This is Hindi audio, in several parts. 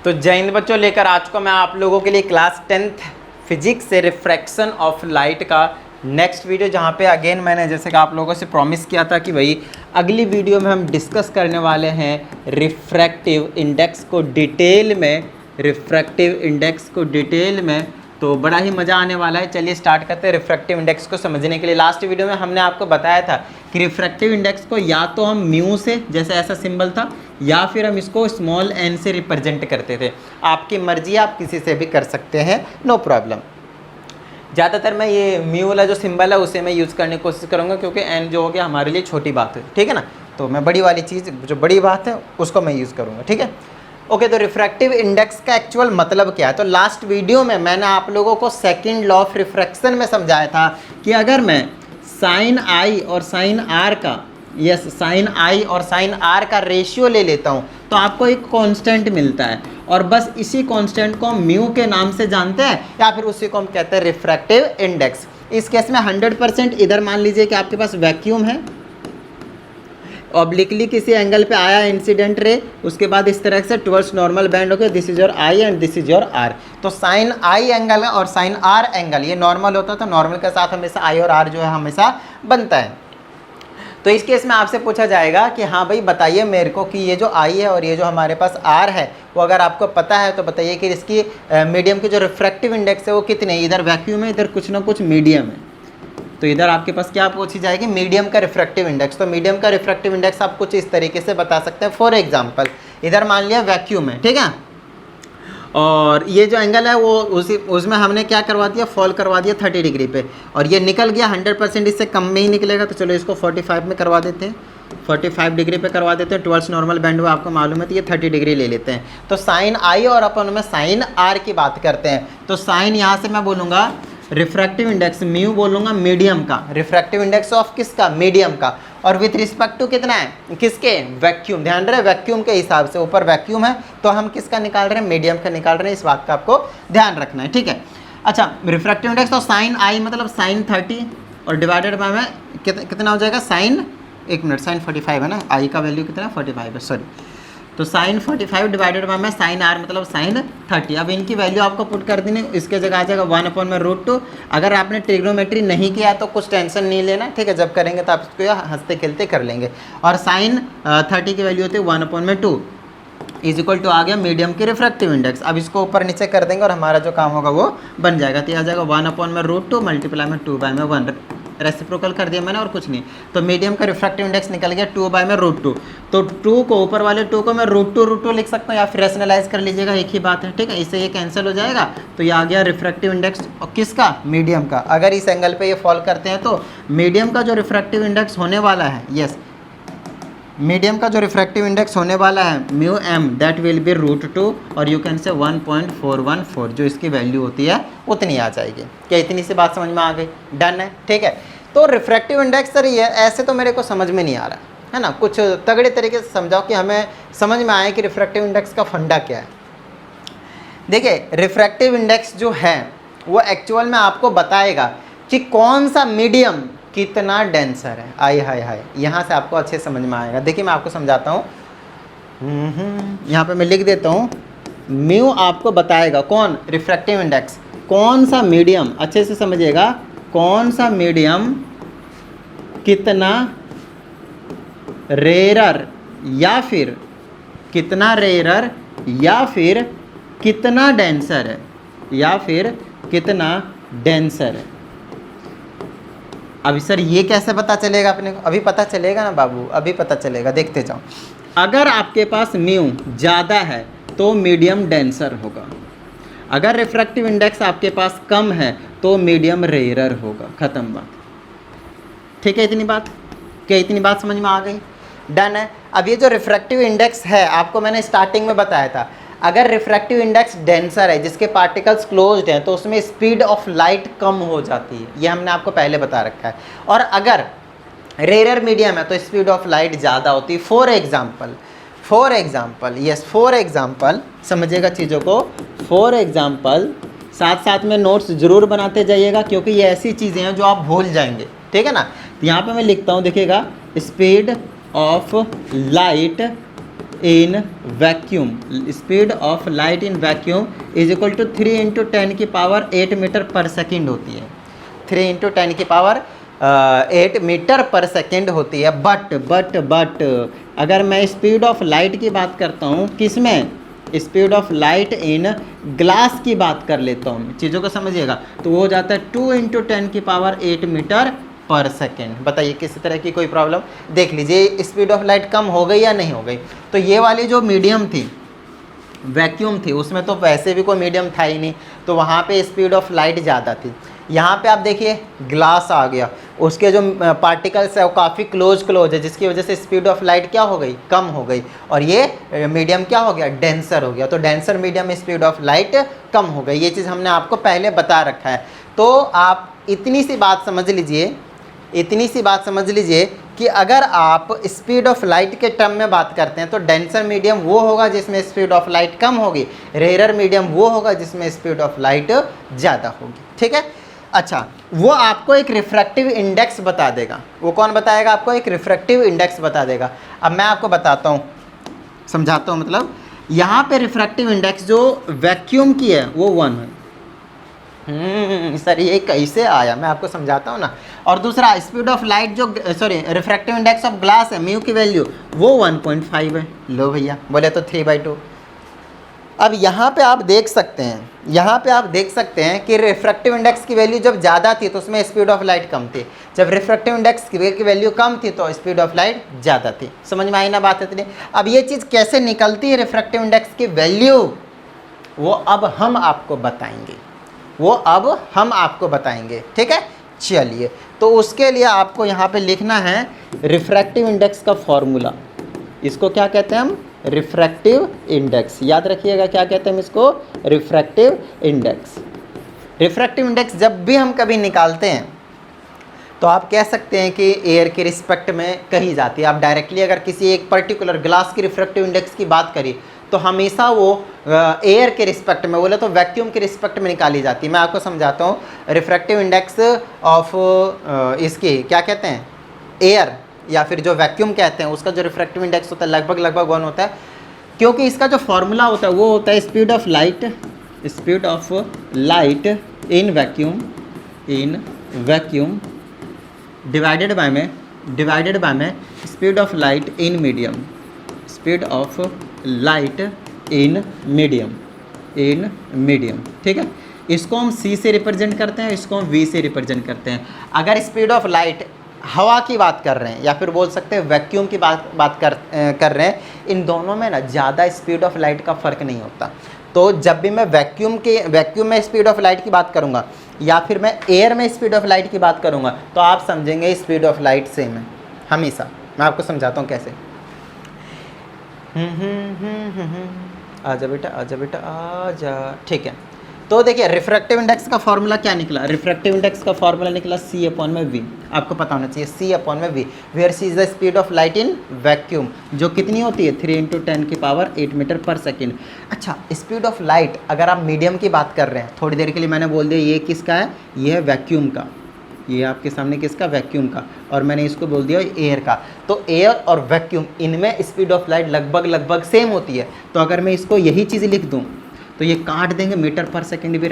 तो जय हिंद बच्चों, लेकर आज को मैं आप लोगों के लिए क्लास 10th फिजिक्स से रिफ्रैक्शन ऑफ लाइट का नेक्स्ट वीडियो, जहाँ पे अगेन मैंने जैसे कि आप लोगों से प्रॉमिस किया था कि भाई अगली वीडियो में हम डिस्कस करने वाले हैं रिफ्रैक्टिव इंडेक्स को डिटेल में, तो बड़ा ही मज़ा आने वाला है। चलिए स्टार्ट करते हैं रिफ्रैक्टिव इंडेक्स को समझने के लिए। लास्ट वीडियो में हमने आपको बताया था कि रिफ्रैक्टिव इंडेक्स को या तो हम म्यू से, जैसे ऐसा सिंबल था, या फिर हम इसको स्मॉल एन से रिप्रेजेंट करते थे। आपकी मर्जी, आप किसी से भी कर सकते हैं, नो प्रॉब्लम। ज़्यादातर मैं ये म्यू वाला जो सिंबल है उसे मैं यूज़ करने की कोशिश करूँगा, क्योंकि एन जो हो गया हमारे लिए छोटी बात है, ठीक है ना। तो मैं बड़ी वाली चीज़, जो बड़ी बात है उसको मैं यूज़ करूँगा, ठीक है। ओके, तो रिफ्रैक्टिव इंडेक्स का एक्चुअल मतलब क्या है। तो लास्ट वीडियो में मैंने आप लोगों को सेकंड लॉ ऑफ रिफ्रैक्शन में समझाया था कि अगर मैं साइन आई और साइन आर का, साइन आई और साइन आर का रेशियो ले लेता हूँ तो आपको एक कांस्टेंट मिलता है, और बस इसी कांस्टेंट को हम म्यू के नाम से जानते हैं, या फिर उसी को हम कहते हैं रिफ्रैक्टिव इंडेक्स। इस केस में 100% इधर मान लीजिए कि आपके पास वैक्यूम है, ऑब्लिकली किसी एंगल पे आया इंसिडेंट रे, उसके बाद इस तरह से टुवर्ड्स नॉर्मल बैंड हो गया, this is your I and this is your R. तो साइन आई एंगल है और साइन आर एंगल, ये नॉर्मल होता है, तो नॉर्मल के साथ हमेशा आई और आर जो है हमेशा बनता है। तो इस केस में आपसे पूछा जाएगा कि हाँ भाई बताइए मेरे को कि ये जो आई है और ये जो हमारे पास आर है, वो अगर आपको पता है तो बताइए कि इसकी मीडियम की जो रिफ्रैक्टिव इंडेक्स है वो कितने, इधर वैक्यूम है, इधर कुछ ना कुछ मीडियम है। तो इधर आपके पास क्या पूछी जाएगी, मीडियम का रिफ्रैक्टिव इंडेक्स। तो मीडियम का रिफ्रैक्टिव इंडेक्स आप कुछ इस तरीके से बता सकते हैं। फॉर एग्जांपल इधर मान लिया वैक्यूम है, ठीक है, और ये जो एंगल है वो उसमें हमने क्या करवा दिया, फॉल करवा दिया 30 डिग्री पे, और ये निकल गया 100%, इससे कम में ही निकलेगा। तो चलो इसको 45 में करवा देते हैं, 45 डिग्री पे करवा देते हैं। टुवर्ड्स नॉर्मल बैंड हुआ आपको मालूम है, तो ये 30 डिग्री ले लेते हैं। तो साइन आई और अपन में साइन आर की बात करते हैं। तो साइन यहाँ से मैं बोलूँगा रिफ्रैक्टिव इंडेक्स, म्यू बोलूँगा मीडियम का, रिफ्रैक्टिव इंडेक्स ऑफ किसका, मीडियम का, और विथ रिस्पेक्ट टू कितना है, किसके, वैक्यूम। ध्यान रहे वैक्यूम के हिसाब से, ऊपर वैक्यूम है तो हम किसका निकाल रहे हैं, मीडियम का निकाल रहे हैं। इस बात का आपको ध्यान रखना है, ठीक है। अच्छा, रिफ्रैक्टिव इंडेक्स, तो साइन आई मतलब साइन 30 और डिवाइडेड बाय में कितना हो जाएगा, साइन, एक मिनट, साइन 45 है ना, आई का वैल्यू कितना है, 45 है, सॉरी। तो साइन 45 डिवाइडेड बाय में साइन आर मतलब साइन 30। अब इनकी वैल्यू आपको पुट कर देनी, इसके जगह आ जाएगा 1/√2। अगर आपने ट्रिग्नोमेट्री नहीं किया तो कुछ टेंशन नहीं लेना, ठीक है, जब करेंगे तो आप इसको हंसते खेलते कर लेंगे। और साइन 30 की वैल्यू होती है 1/2 इज इक्वल टू आ गया मीडियम की रिफ्रैक्टिव इंडेक्स। अब इसको ऊपर नीचे कर देंगे और हमारा जो काम होगा वो बन जाएगा। तो आ जाएगा 1/√2 मल्टीप्लाई में 2/1, रेसिप्रोकल कर दिया मैंने और कुछ नहीं। तो मीडियम का रिफ्रैक्टिव इंडेक्स निकल गया 2/√2। तो 2 को, ऊपर वाले 2 को मैं √2 लिख सकता हूँ, या फिर रेशनलाइज कर लीजिएगा, एक ही बात है, ठीक है। इससे ये कैंसिल हो जाएगा, तो ये आ गया रिफ्रैक्टिव इंडेक्स और किसका, मीडियम का। अगर इस एंगल पे ये फॉल करते हैं तो मीडियम का जो रिफ्रैक्टिव इंडेक्स होने वाला है, यस, मीडियम का जो रिफ्रैक्टिव इंडेक्स होने वाला है mu M, that will be √2, और यू कैन से 1.414, जो इसकी वैल्यू होती है उतनी आ जाएगी। क्या इतनी सी बात समझ में आ गई, डन है, ठीक है। तो रिफ्रैक्टिव इंडेक्स सर ये ऐसे तो मेरे को समझ में नहीं आ रहा है ना, कुछ तगड़े तरीके से समझाओ कि हमें समझ में आए कि रिफ्रैक्टिव इंडेक्स का फंडा क्या है। देखिए रिफ्रैक्टिव इंडेक्स जो है वो एक्चुअल में आपको बताएगा कि कौन सा मीडियम कितना डेंसर है। आय हाय हाय, यहाँ से आपको अच्छे समझ में आएगा। देखिए मैं आपको समझाता हूँ, यहाँ पे मैं लिख देता हूँ, म्यू आपको बताएगा कौन, रिफ्रैक्टिव इंडेक्स, कौन सा मीडियम, अच्छे से समझिएगा, कौन सा मीडियम कितना रेरर, या फिर कितना रेरर, या फिर कितना डेंसर है, या फिर कितना डेंसर है। अभी सर ये कैसे पता चलेगा अपने को, अभी पता चलेगा ना बाबू, अभी पता चलेगा, देखते जाओ। अगर आपके पास म्यू ज़्यादा है तो मीडियम डेंसर होगा, अगर रिफ्रैक्टिव इंडेक्स आपके पास कम है तो मीडियम रेयरर होगा, ख़त्म बात, ठीक है। इतनी बात, क्या इतनी बात समझ में आ गई, डन है। अब ये जो रिफ्रैक्टिव इंडेक्स है आपको मैंने स्टार्टिंग में बताया था, अगर रिफ्रैक्टिव इंडेक्स डेंसर है, जिसके पार्टिकल्स क्लोज्ड हैं, तो उसमें स्पीड ऑफ लाइट कम हो जाती है, ये हमने आपको पहले बता रखा है। और अगर रेयर मीडियम है तो स्पीड ऑफ लाइट ज़्यादा होती है। For example, yes, for example समझिएगा चीज़ों को, फॉर एग्जाम्पल साथ साथ में नोट्स ज़रूर बनाते जाइएगा, क्योंकि ये ऐसी चीज़ें हैं जो आप भूल जाएंगे, ठीक है ना। तो यहाँ पे मैं लिखता हूँ, देखिएगा, speed of light in vacuum, speed of light in vacuum is equal to 3 into 10 की पावर 8 मीटर पर सेकेंड होती है। 3 इंटू 10 की पावर 8 मीटर पर सेकेंड होती है। बट अगर मैं स्पीड ऑफ लाइट की बात करता हूँ, किसमें, speed of light in glass की बात कर लेता हूँ, चीज़ों को समझिएगा, तो वो हो जाता है 2 इंटू 10 की पावर 8 मीटर पर सेकेंड। बताइए किसी तरह की कोई प्रॉब्लम? देख लीजिए स्पीड ऑफ लाइट कम हो गई या नहीं हो गई। तो ये वाली जो मीडियम थी, वैक्यूम थी, उसमें तो वैसे भी कोई मीडियम था ही नहीं, तो वहाँ पे स्पीड ऑफ लाइट ज़्यादा थी। यहाँ पे आप देखिए ग्लास आ गया, उसके जो पार्टिकल्स है वो काफ़ी क्लोज है, जिसकी वजह से स्पीड ऑफ लाइट क्या हो गई, कम हो गई, और ये मीडियम क्या हो गया, डेंसर हो गया। तो डेंसर मीडियम में स्पीड ऑफ लाइट कम हो गई। ये चीज़ हमने आपको पहले बता रखा है। तो आप इतनी सी बात समझ लीजिए कि अगर आप स्पीड ऑफ लाइट के टर्म में बात करते हैं तो डेंसर मीडियम वो होगा जिसमें स्पीड ऑफ लाइट कम होगी, रेयरर मीडियम वो होगा जिसमें स्पीड ऑफ लाइट ज़्यादा होगी। ठीक है। अच्छा, वो आपको एक रिफ्रैक्टिव इंडेक्स बता देगा। वो कौन बताएगा आपको? एक रिफ्रैक्टिव इंडेक्स बता देगा। अब मैं आपको बताता हूँ, समझाता हूँ। मतलब यहाँ पे रिफ्रैक्टिव इंडेक्स जो वैक्यूम की है वो 1 है। सर ये कैसे आया, मैं आपको समझाता हूँ ना। और दूसरा स्पीड ऑफ लाइट जो रिफ्रैक्टिव इंडेक्स ऑफ ग्लास है, म्यू की वैल्यू वो 1.5 है। लो भैया, बोले तो 3/2। अब यहाँ पे आप देख सकते हैं कि रिफ्रैक्टिव इंडेक्स की वैल्यू जब ज़्यादा थी तो उसमें स्पीड ऑफ लाइट कम थी, जब रिफ्रैक्टिव इंडेक्स की वैल्यू कम थी तो स्पीड ऑफ लाइट ज़्यादा थी। समझ में आई ना बात इतनी? अब ये चीज़ कैसे निकलती है रिफ्रैक्टिव इंडेक्स की वैल्यू, वो अब हम आपको बताएंगे। ठीक है, चलिए। तो उसके लिए आपको यहाँ पे लिखना है रिफ्रैक्टिव इंडेक्स का फॉर्मूला। इसको क्या कहते हैं हम? Refractive index. याद रखिएगा क्या कहते हैं हम इसको? Refractive index. रिफ्रैक्टिव इंडेक्स जब भी हम कभी निकालते हैं तो आप कह सकते हैं कि एयर के रिस्पेक्ट में कही जाती है। आप डायरेक्टली अगर किसी एक पर्टिकुलर ग्लास की रिफ्रैक्टिव इंडेक्स की बात करें तो हमेशा वो एयर के रिस्पेक्ट में, बोले तो वैक्यूम के रिस्पेक्ट में निकाली जाती है। मैं आपको समझाता हूँ। रिफ्रैक्टिव इंडेक्स ऑफ इसकी क्या कहते हैं, एयर या फिर जो वैक्यूम कहते हैं, उसका जो रिफ्रैक्टिव इंडेक्स होता है लगभग 1 होता है, क्योंकि इसका जो फॉर्मूला होता है वो होता है speed of light in vacuum divided by में speed of light in medium. ठीक है, इसको हम C से रिप्रेजेंट करते हैं, इसको हम V से रिप्रेजेंट करते हैं। अगर स्पीड ऑफ लाइट हवा की बात कर रहे हैं या फिर बोल सकते हैं वैक्यूम की बात कर रहे हैं, इन दोनों में ना ज़्यादा स्पीड ऑफ लाइट का फ़र्क नहीं होता। तो जब भी मैं वैक्यूम में स्पीड ऑफ लाइट की बात करूँगा या फिर मैं एयर में स्पीड ऑफ लाइट की बात करूँगा तो आप समझेंगे स्पीड ऑफ लाइट सेम है हमेशा। मैं आपको समझाता हूँ कैसे। आजा बेटा आजा। ठीक है, तो देखिए रिफ्रैक्टिव इंडेक्स का फॉर्मूला क्या निकला? रिफ्रैक्टिव इंडेक्स का फॉर्मूला निकला C/V। आपको पता होना चाहिए C/V, where C is the speed of light in vacuum, जो कितनी होती है 3 × 10⁸ मीटर पर सेकेंड। अच्छा, स्पीड ऑफ लाइट अगर आप मीडियम की बात कर रहे हैं, थोड़ी देर के लिए मैंने बोल दिया ये किसका है, ये है वैक्यूम का, ये आपके सामने किसका, वैक्यूम का, और मैंने इसको बोल दिया एयर का। तो एयर और वैक्यूम इनमें स्पीड ऑफ लाइट लगभग सेम होती है। तो अगर मैं इसको यही चीज़ लिख दूं तो ये काट देंगे, मीटर पर सेकंड भी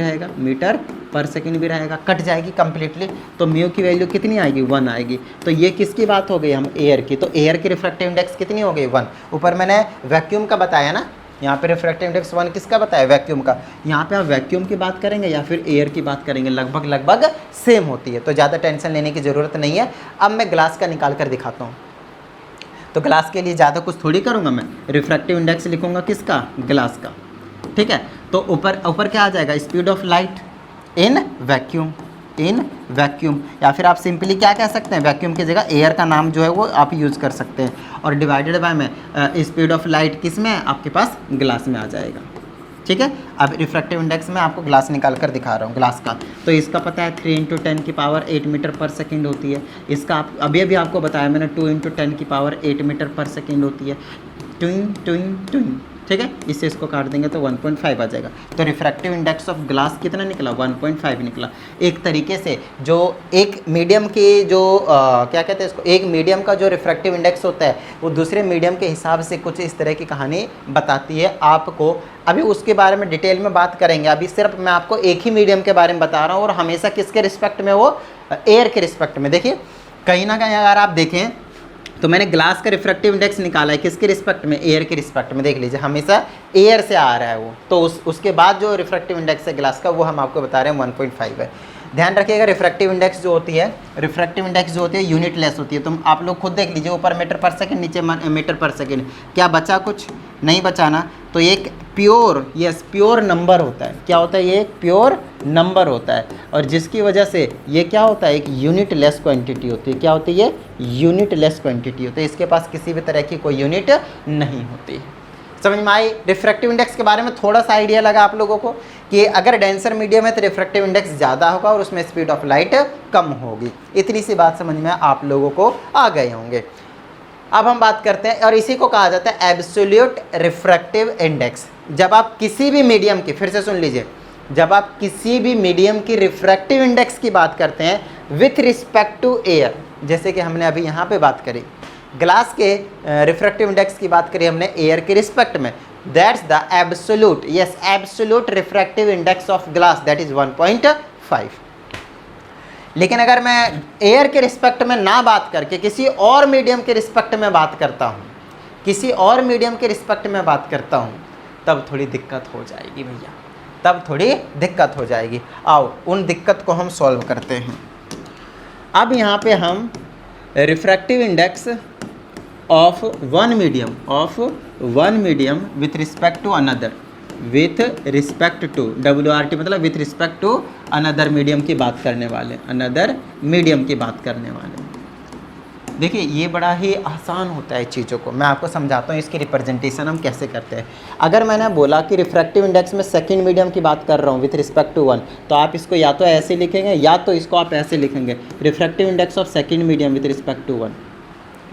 रहेगा, कट जाएगी कंप्लीटली। तो म्यू की वैल्यू कितनी आएगी, 1 आएगी। तो ये किसकी बात हो गई, हम एयर की। तो एयर की रिफ्रैक्टिव इंडेक्स कितनी हो गई, 1। ऊपर मैंने वैक्यूम का बताया ना, यहाँ पे रिफ्रैक्टिव इंडेक्स 1 किसका बताया, वैक्यूम का। यहाँ पे आप वैक्यूम की बात करेंगे या फिर एयर की बात करेंगे, लगभग सेम होती है। तो ज़्यादा टेंशन लेने की ज़रूरत नहीं है। अब मैं ग्लास का निकाल कर दिखाता हूँ। तो ग्लास के लिए ज़्यादा कुछ थोड़ी करूँगा, मैं रिफ्रैक्टिव इंडेक्स लिखूँगा किसका, ग्लास का। ठीक है, तो ऊपर क्या आ जाएगा, speed of light in vacuum, या फिर आप सिंपली क्या कह सकते हैं, वैक्यूम की जगह एयर का नाम जो है वो आप यूज़ कर सकते हैं। और डिवाइडेड बाय में स्पीड ऑफ लाइट किस में, आपके पास ग्लास में आ जाएगा। ठीक है, अब रिफ्रैक्टिव इंडेक्स में आपको ग्लास निकाल कर दिखा रहा हूँ, ग्लास का। तो इसका पता है 3 × 10⁸ मीटर पर सेकेंड होती है। इसका अभी आपको बताया मैंने 2 × 10⁸ मीटर पर सेकेंड होती है। ट्विंग। ठीक है, इससे इसको काट देंगे तो 1.5 आ जाएगा। तो रिफ्रैक्टिव इंडेक्स ऑफ ग्लास कितना निकला, 1.5 निकला। एक तरीके से जो एक मीडियम की जो क्या कहते हैं इसको, एक मीडियम का जो रिफ्रैक्टिव इंडेक्स होता है वो दूसरे मीडियम के हिसाब से कुछ इस तरह की कहानी बताती है आपको। अभी उसके बारे में डिटेल में बात करेंगे, अभी सिर्फ मैं आपको एक ही मीडियम के बारे में बता रहा हूँ, और हमेशा किसके रिस्पेक्ट में, वो एयर के रिस्पेक्ट में। देखिए कहीं ना कहीं अगर आप देखें तो मैंने ग्लास का रिफ्रैक्टिव इंडेक्स निकाला है किसके रिस्पेक्ट में, एयर के रिस्पेक्ट में। देख लीजिए हमेशा एयर से आ रहा है वो, तो उसके बाद जो रिफ्रैक्टिव इंडेक्स है ग्लास का वो हम आपको बता रहे हैं 1.5 है। ध्यान रखिएगा रिफ्रैक्टिव इंडेक्स जो होती है, रिफ्रैक्टिव इंडेक्स जो होती है यूनिट लेस होती है। तुम आप लोग खुद देख लीजिए, ऊपर मीटर पर सेकंड, नीचे मीटर पर सेकंड, क्या बचा, कुछ नहीं बचा ना। तो एक प्योर, यस प्योर नंबर होता है। क्या होता है, ये एक प्योर नंबर होता है, और जिसकी वजह से ये क्या होता है, एक यूनिट लेस क्वांटिटी होती है। क्या होती है, यूनिट लेस क्वांटिटी होती है, इसके पास किसी भी तरह की कोई यूनिट नहीं होती है। समझ में आई। रिफ्रैक्टिव इंडेक्स के बारे में थोड़ा सा आइडिया लगा आप लोगों को कि अगर डेंसर मीडियम है तो रिफ्रैक्टिव इंडेक्स ज़्यादा होगा और उसमें स्पीड ऑफ लाइट कम होगी। इतनी सी बात समझ में आप लोगों को आ गए होंगे। अब हम बात करते हैं, और इसी को कहा जाता है एब्सोल्यूट रिफ्रैक्टिव इंडेक्स। जब आप किसी भी मीडियम की, फिर से सुन लीजिए, जब आप किसी भी मीडियम की रिफ्रैक्टिव इंडेक्स की बात करते हैं विथ रिस्पेक्ट टू एयर, जैसे कि हमने अभी यहाँ पे बात करी ग्लास के रिफ्रैक्टिव इंडेक्स की बात करी हमने एयर के रिस्पेक्ट में, that's the absolute, yes absolute refractive index of glass, that is 1.5। लेकिन अगर मैं एयर के रिस्पेक्ट में ना बात करके किसी और मीडियम के रिस्पेक्ट में बात करता हूँ, किसी और मीडियम के रिस्पेक्ट में बात करता हूँ, तब थोड़ी दिक्कत हो जाएगी भैया, तब थोड़ी दिक्कत हो जाएगी। आओ उन दिक्कत को हम सॉल्व करते हैं। अब यहाँ पे हम refractive index of one medium with respect to another, with respect to, WRT मतलब with respect to another medium की बात करने वाले, अनदर मीडियम की बात करने वाले। देखिए ये बड़ा ही आसान होता है चीज़ों को, मैं आपको समझाता हूँ इसकी रिप्रेजेंटेशन हम कैसे करते हैं। अगर मैंने बोला कि रिफ्रैक्टिव इंडेक्स में सेकंड मीडियम की बात कर रहा हूँ विथ रिस्पेक्ट टू वन, तो आप इसको या तो ऐसे लिखेंगे या तो इसको आप ऐसे लिखेंगे, refractive index of second medium with respect to one.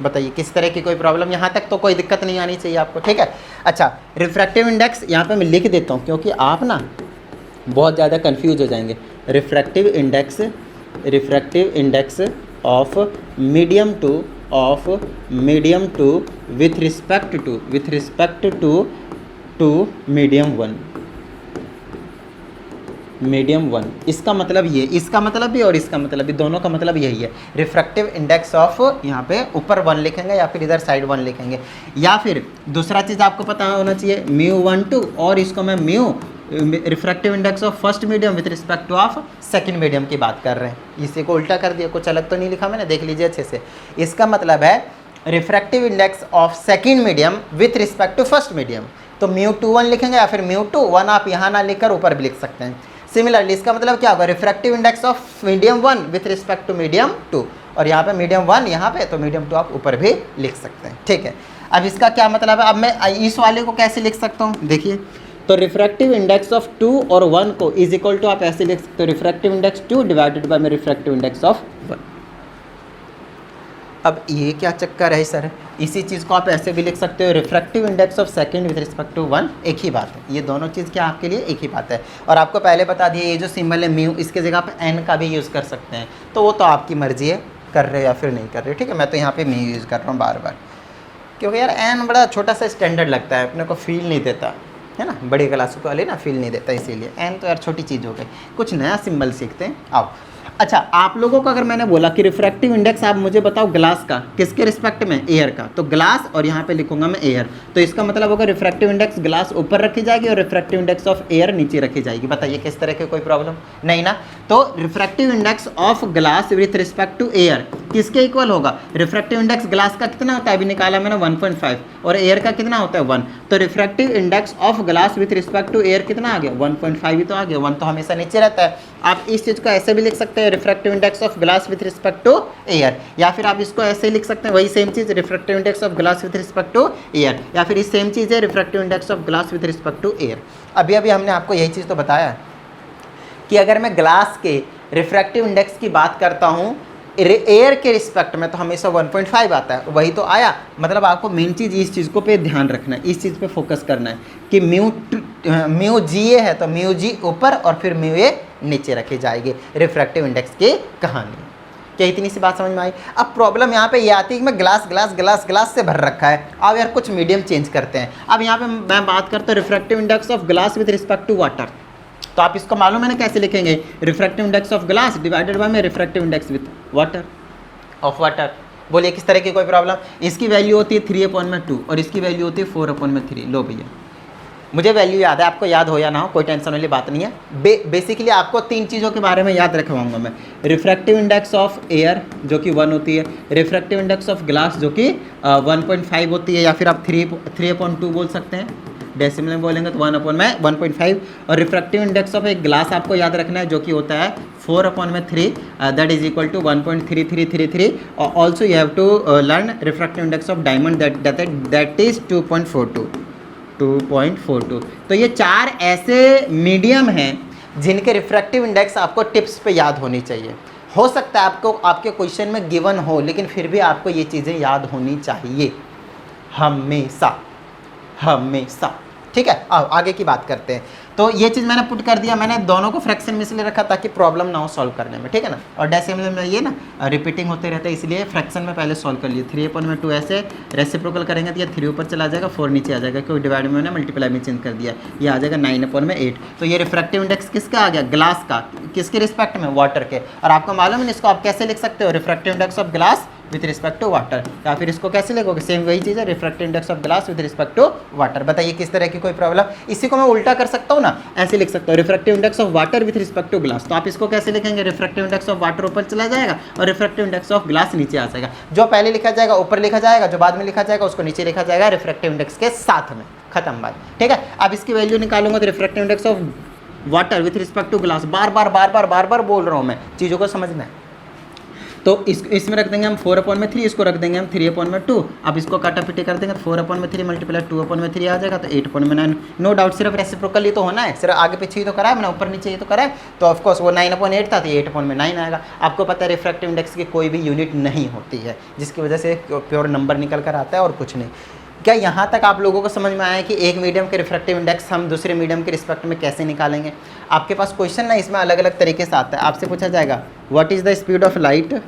बताइए किस तरह की कोई प्रॉब्लम, यहाँ तक तो कोई दिक्कत नहीं आनी चाहिए आपको, ठीक है। अच्छा रिफ्रैक्टिव इंडेक्स यहाँ पे मैं लिख देता हूँ क्योंकि आप ना बहुत ज़्यादा कंफ्यूज हो जाएंगे। Refractive index of medium two with respect to medium one. इसका मतलब ये, इसका मतलब भी और इसका मतलब भी, दोनों का मतलब यही है। रिफ्रैक्टिव इंडेक्स ऑफ, यहाँ पे ऊपर 1 लिखेंगे या फिर इधर साइड 1 लिखेंगे, या फिर दूसरा चीज़ आपको पता होना चाहिए μ12, और इसको मैं refractive index of first medium with respect two of second medium की बात कर रहे हैं। इसी को उल्टा कर दिया, कुछ अलग तो नहीं लिखा मैंने, देख लीजिए अच्छे से। इसका मतलब है refractive index of second medium with respect to first medium, तो μ21 लिखेंगे या फिर μ21 आप यहाँ ना लिखकर ऊपर भी लिख सकते हैं। सिमिलरली इसका मतलब क्या होगा, refractive index of medium 1 with respect to medium 2, और यहाँ पे मीडियम 1 यहाँ पे, तो मीडियम 2 आप ऊपर भी लिख सकते हैं, ठीक है। अब इसका क्या मतलब है, अब मैं इस वाले को कैसे लिख सकता हूँ, देखिए तो रिफ्रैक्टिव इंडेक्स ऑफ 2 और 1 को इज इक्वल टू आप ऐसे लिख सकते हो, refractive index 2 divided by refractive index of 1। अब ये क्या चक्कर है सर, इसी चीज़ को आप ऐसे भी लिख सकते हो, refractive index of second with respect to 1, एक ही बात है। ये दोनों चीज़ क्या आपके लिए एक ही बात है। और आपको पहले बता दिए ये जो सिंबल है म्यू, इसके जगह आप एन का भी यूज़ कर सकते हैं, तो वो तो आपकी मर्जी है, कर रहे हो या फिर नहीं कर रहे, ठीक है। मैं तो यहाँ पे म्यू यूज़ कर रहा हूँ बार बार, क्योंकि यार एन बड़ा छोटा सा स्टैंडर्ड लगता है, अपने को फील नहीं देता है ना, बड़ी क्लासों वाले ना फील नहीं देता, इसीलिए एन तो यार छोटी चीज़ हो गई, कुछ नया सिंबल सीखते हैं। आओ अच्छा, आप लोगों को अगर मैंने बोला कि रिफ्रैक्टिव इंडेक्स आप मुझे बताओ ग्लास का, किसके रिस्पेक्ट में, एयर का, तो ग्लास और यहाँ पे लिखूंगा मैं एयर, तो इसका मतलब होगा रिफ्रैक्टिव इंडेक्स ग्लास ऊपर रखी जाएगी और रिफ्रैक्टिव इंडेक्स ऑफ एयर नीचे रखी जाएगी। बताइए किस तरह की कोई प्रॉब्लम नहीं ना। तो refractive index of glass with respect to air किसके इक्वल होगा, रिफ्रैक्टिव इंडेक्स ग्लास का कितना होता है, अभी निकाला मैंने 1.5, और एयर का कितना होता है 1, तो refractive index of glass with respect to air कितना आ गया, 1.5 ही तो आ गया, 1 तो हमेशा नीचे रहता है। आप इस चीज़ को ऐसे भी लिख सकते हैं, refractive index of glass with respect to air, या फिर आप इसको ऐसे लिख सकते हैं, वही सेम चीज़, refractive index of glass with respect to air, या फिर इस सेम चीज़ है refractive index of glass with respect to air. अभी हमने आपको यही चीज़ तो बताया कि अगर मैं ग्लास के रिफ्रैक्टिव इंडेक्स की बात करता हूँ एयर के रिस्पेक्ट में तो हमेशा 1.5 आता है, वही तो आया। मतलब आपको मेन चीज़ इस चीज़ को पे ध्यान रखना है, इस चीज़ पे फोकस करना है कि म्यू जी ए है तो म्यू जी ऊपर और फिर म्यू ए नीचे रखी जाएगी। रिफ्रैक्टिव इंडेक्स की कहानी। क्या इतनी सी बात समझ में आई? अब प्रॉब्लम यहाँ पे ये आती है कि मैं ग्लास से भर रखा है। अब यार कुछ मीडियम चेंज करते हैं। अब यहाँ पे मैं बात करता हूँ refractive index of glass with respect to water. तो आप इसको मालूम है ना कैसे लिखेंगे? Refractive index of glass divided by में refractive index with water of water. बोलिए किस तरह की कोई प्रॉब्लम? इसकी वैल्यू होती है 3/2 और इसकी वैल्यू होती है 4/3। लो भैया, मुझे वैल्यू याद है, आपको याद हो या ना हो कोई टेंशन वाली बात नहीं है। बेसिकली आपको 3 चीज़ों के बारे में याद रखवाऊंगा मैं। रिफ्रैक्टिव इंडेक्स ऑफ एयर जो कि 1 होती है, रिफ्रैक्टिव इंडेक्स ऑफ ग्लास जो कि 1.5 होती है, या फिर आप 3/2 बोल सकते हैं, डेसिमल में बोलेंगे तो 1/1.5। और रिफ्रैक्टिव इंडेक्स ऑफ एक ग्लास आपको याद रखना है जो कि होता है 4/3, दैट इज इक्वल टू 1.3333। और also you have to learn refractive index of diamond that is 2.42। तो ये 4 ऐसे मीडियम हैं जिनके रिफ्रैक्टिव इंडेक्स आपको टिप्स पे याद होनी चाहिए। हो सकता है आपको आपके क्वेश्चन में गिवन हो, लेकिन फिर भी आपको ये चीज़ें याद होनी चाहिए हमेशा हमेशा। ठीक है, आओ आगे की बात करते हैं। तो ये चीज़ मैंने पुट कर दिया, मैंने दोनों को फ्रैक्शन में इसलिए रखा ताकि प्रॉब्लम ना हो सॉल्व करने में, ठीक है ना। और डेसिमल में ये ना रिपीटिंग होते रहते हैं, इसलिए फ्रैक्शन में पहले सॉल्व कर लिए। 3/2 ऐसे रेसिप्रोकल करेंगे तो ये 3 ऊपर चला जाएगा, 4 नीचे आ जाएगा, क्योंकि डिवाइड में मैंने मल्टीप्लाई में चेंज कर दिया, ये आ जाएगा 9/8। तो ये रिफ्रैक्टिव इंडेक्स किसका आ गया? ग्लास का। किसके रिस्पेक्ट में? वाटर के। और आपको मालूम है इसको आप कैसे लिख सकते हो? Refractive index of glass with respect to water. या फिर इसको कैसे लिखोगे? सेम वही चीज़ है, refractive index of glass with respect to water. बताइए किस तरह की कोई प्रॉब्लम? इसी को मैं उल्टा कर सकता हूँ ना, ऐसे लिख सकता हूँ refractive index of water with respect to glass. तो आप इसको कैसे लिखेंगे? रिफ्रैक्टिव इंडेक्स ऑफ वाटर ऊपर चला जाएगा और रिफ्रैक्टिव इंडेक्स ऑफ ग्लास नीचे आ जाएगा। जो पहले लिखा जाएगा ऊपर लिखा जाएगा, जो बाद में लिखा जाएगा उसको नीचे लिखा जाएगा रिफ्रैक्टिव इंडेक्स के साथ में। खत्म बात, ठीक है। अब इसकी वैल्यू निकालूंगा तो refractive index of water with respect to glass, बार बार बोल रहा हूँ मैं, चीज़ों को समझना है। तो इसमें रख देंगे हम 4/3, इसको रख देंगे हम 3/2। अब इसको काटापिटी कर देंगे तो 4/3 मल्टीप्लाई 2/3 आ जाएगा, तो 8/9। नो डाउट सिर्फ रेसिप्रोकल ही तो होना है, सिर्फ आगे पीछे ही तो करा है मैंने, ऊपर नीचे ही तो करा है। तो ऑफकोर्स वो 9/8 था तो 8/9 आएगा। आपको पता है रिफ्रैक्टिव इंडेक्स की कोई भी यूनिट नहीं होती है, जिसकी वजह से प्योर नंबर निकल कर आता है और कुछ नहीं। क्या यहाँ तक आप लोगों को समझ में आया कि एक मीडियम के रिफ्रैक्टिव इंडेक्स हम दूसरे मीडियम के रिस्पेक्ट में कैसे निकालेंगे? आपके पास क्वेश्चन ना इसमें अलग अलग तरीके से आता है। आपसे पूछा जाएगा what is the speed of light,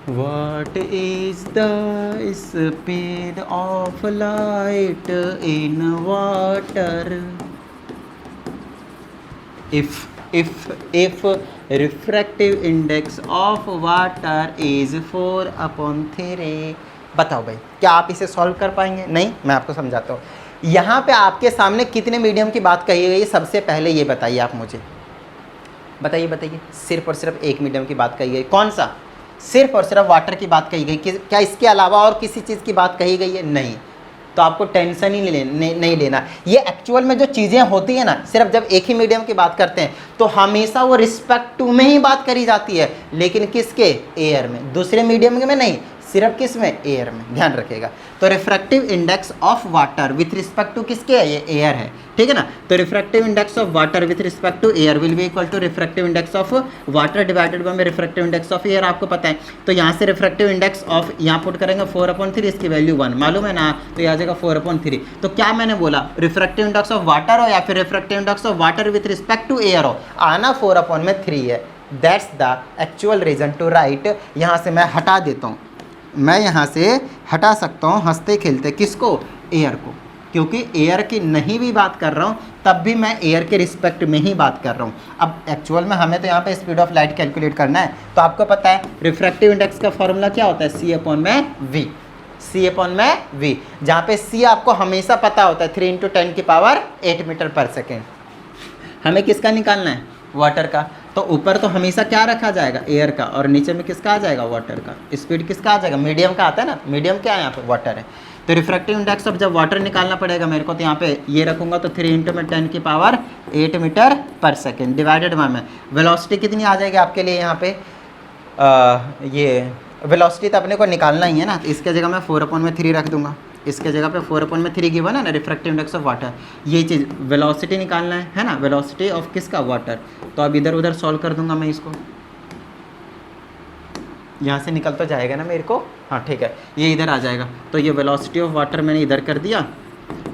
What is the speed of light in water? If refractive index of water is 4/3, बताओ भाई क्या आप इसे सॉल्व कर पाएंगे? नहीं, मैं आपको समझाता हूँ। यहाँ पे आपके सामने कितने मीडियम की बात कही गई है? सबसे पहले ये बताइए आप मुझे, बताइए। सिर्फ और सिर्फ एक मीडियम की बात कही गई, कौन सा? सिर्फ और सिर्फ वाटर की बात कही गई। क्या इसके अलावा और किसी चीज़ की बात कही गई है? नहीं। तो आपको टेंशन ही नहीं लेना। ये एक्चुअल में जो चीज़ें होती है ना, सिर्फ जब एक ही मीडियम की बात करते हैं तो हमेशा वो रिस्पेक्ट टू में ही बात करी जाती है, लेकिन किसके? एयर में, दूसरे मीडियम में नहीं, सिर्फ किस में? एयर में। ध्यान रखिएगा। तो refractive index of water with respect to किसके है? ये एयर है, ठीक है ना। तो refractive index of water with respect to air will be equal to refractive index of water divided by refractive index of air. आपको पता है, तो यहाँ से रिफ्रैक्टिव इंडेक्स ऑफ यहाँ पुट करेंगे 4/3, इसकी वैल्यू 1 मालूम है ना, तो यह आ जाएगा 4/3। तो क्या मैंने बोला? रिफ्रैक्टिव इंडेक्स ऑफ वाटर हो या फिर refractive index of water with respect to air हो, आना 4/3 है। That's the actual reason to write. यहाँ से मैं हटा देता हूँ, मैं यहाँ से हटा सकता हूँ हंसते खेलते, किसको? एयर को, क्योंकि एयर की नहीं भी बात कर रहा हूँ तब भी मैं एयर के रिस्पेक्ट में ही बात कर रहा हूँ। अब एक्चुअल में हमें तो यहाँ पे स्पीड ऑफ लाइट कैलकुलेट करना है, तो आपको पता है रिफ्रैक्टिव इंडेक्स का फॉर्मूला क्या होता है? C/V। C/V, जहाँ पे C आपको हमेशा पता होता है 3 × 10⁸ मीटर/सेकेंड। हमें किसका निकालना है? वाटर का। तो ऊपर तो हमेशा क्या रखा जाएगा? एयर का, और नीचे में किसका आ जाएगा? वाटर का। स्पीड किसका आ जाएगा? मीडियम का आता है ना, मीडियम क्या है यहाँ पे? वाटर है। तो रिफ्रैक्टिव इंडेक्स अब जब वाटर निकालना पड़ेगा मेरे को, तो यहाँ पे ये रखूँगा तो 3 × 10⁸ मीटर/सेकेंड डिवाइडेड बाय में वेलोसिटी कितनी आ जाएगी आपके लिए यहाँ पे? ये वेलोसिटी तो अपने को निकालना ही है ना, तो इसके जगह मैं 4/3 रख दूँगा। इसके जगह पे 4/3 गिवन है ना, रिफ्रैक्टिव इंडेक्स ऑफ वाटर। ये चीज़ वेलोसिटी निकालना है ना, वेलोसिटी ऑफ किसका? वाटर। तो अब इधर उधर सॉल्व कर दूंगा मैं इसको। यहाँ से निकल तो जाएगा ना मेरे को, हाँ ठीक है, ये इधर आ जाएगा। तो ये वेलोसिटी ऑफ वाटर मैंने इधर कर दिया,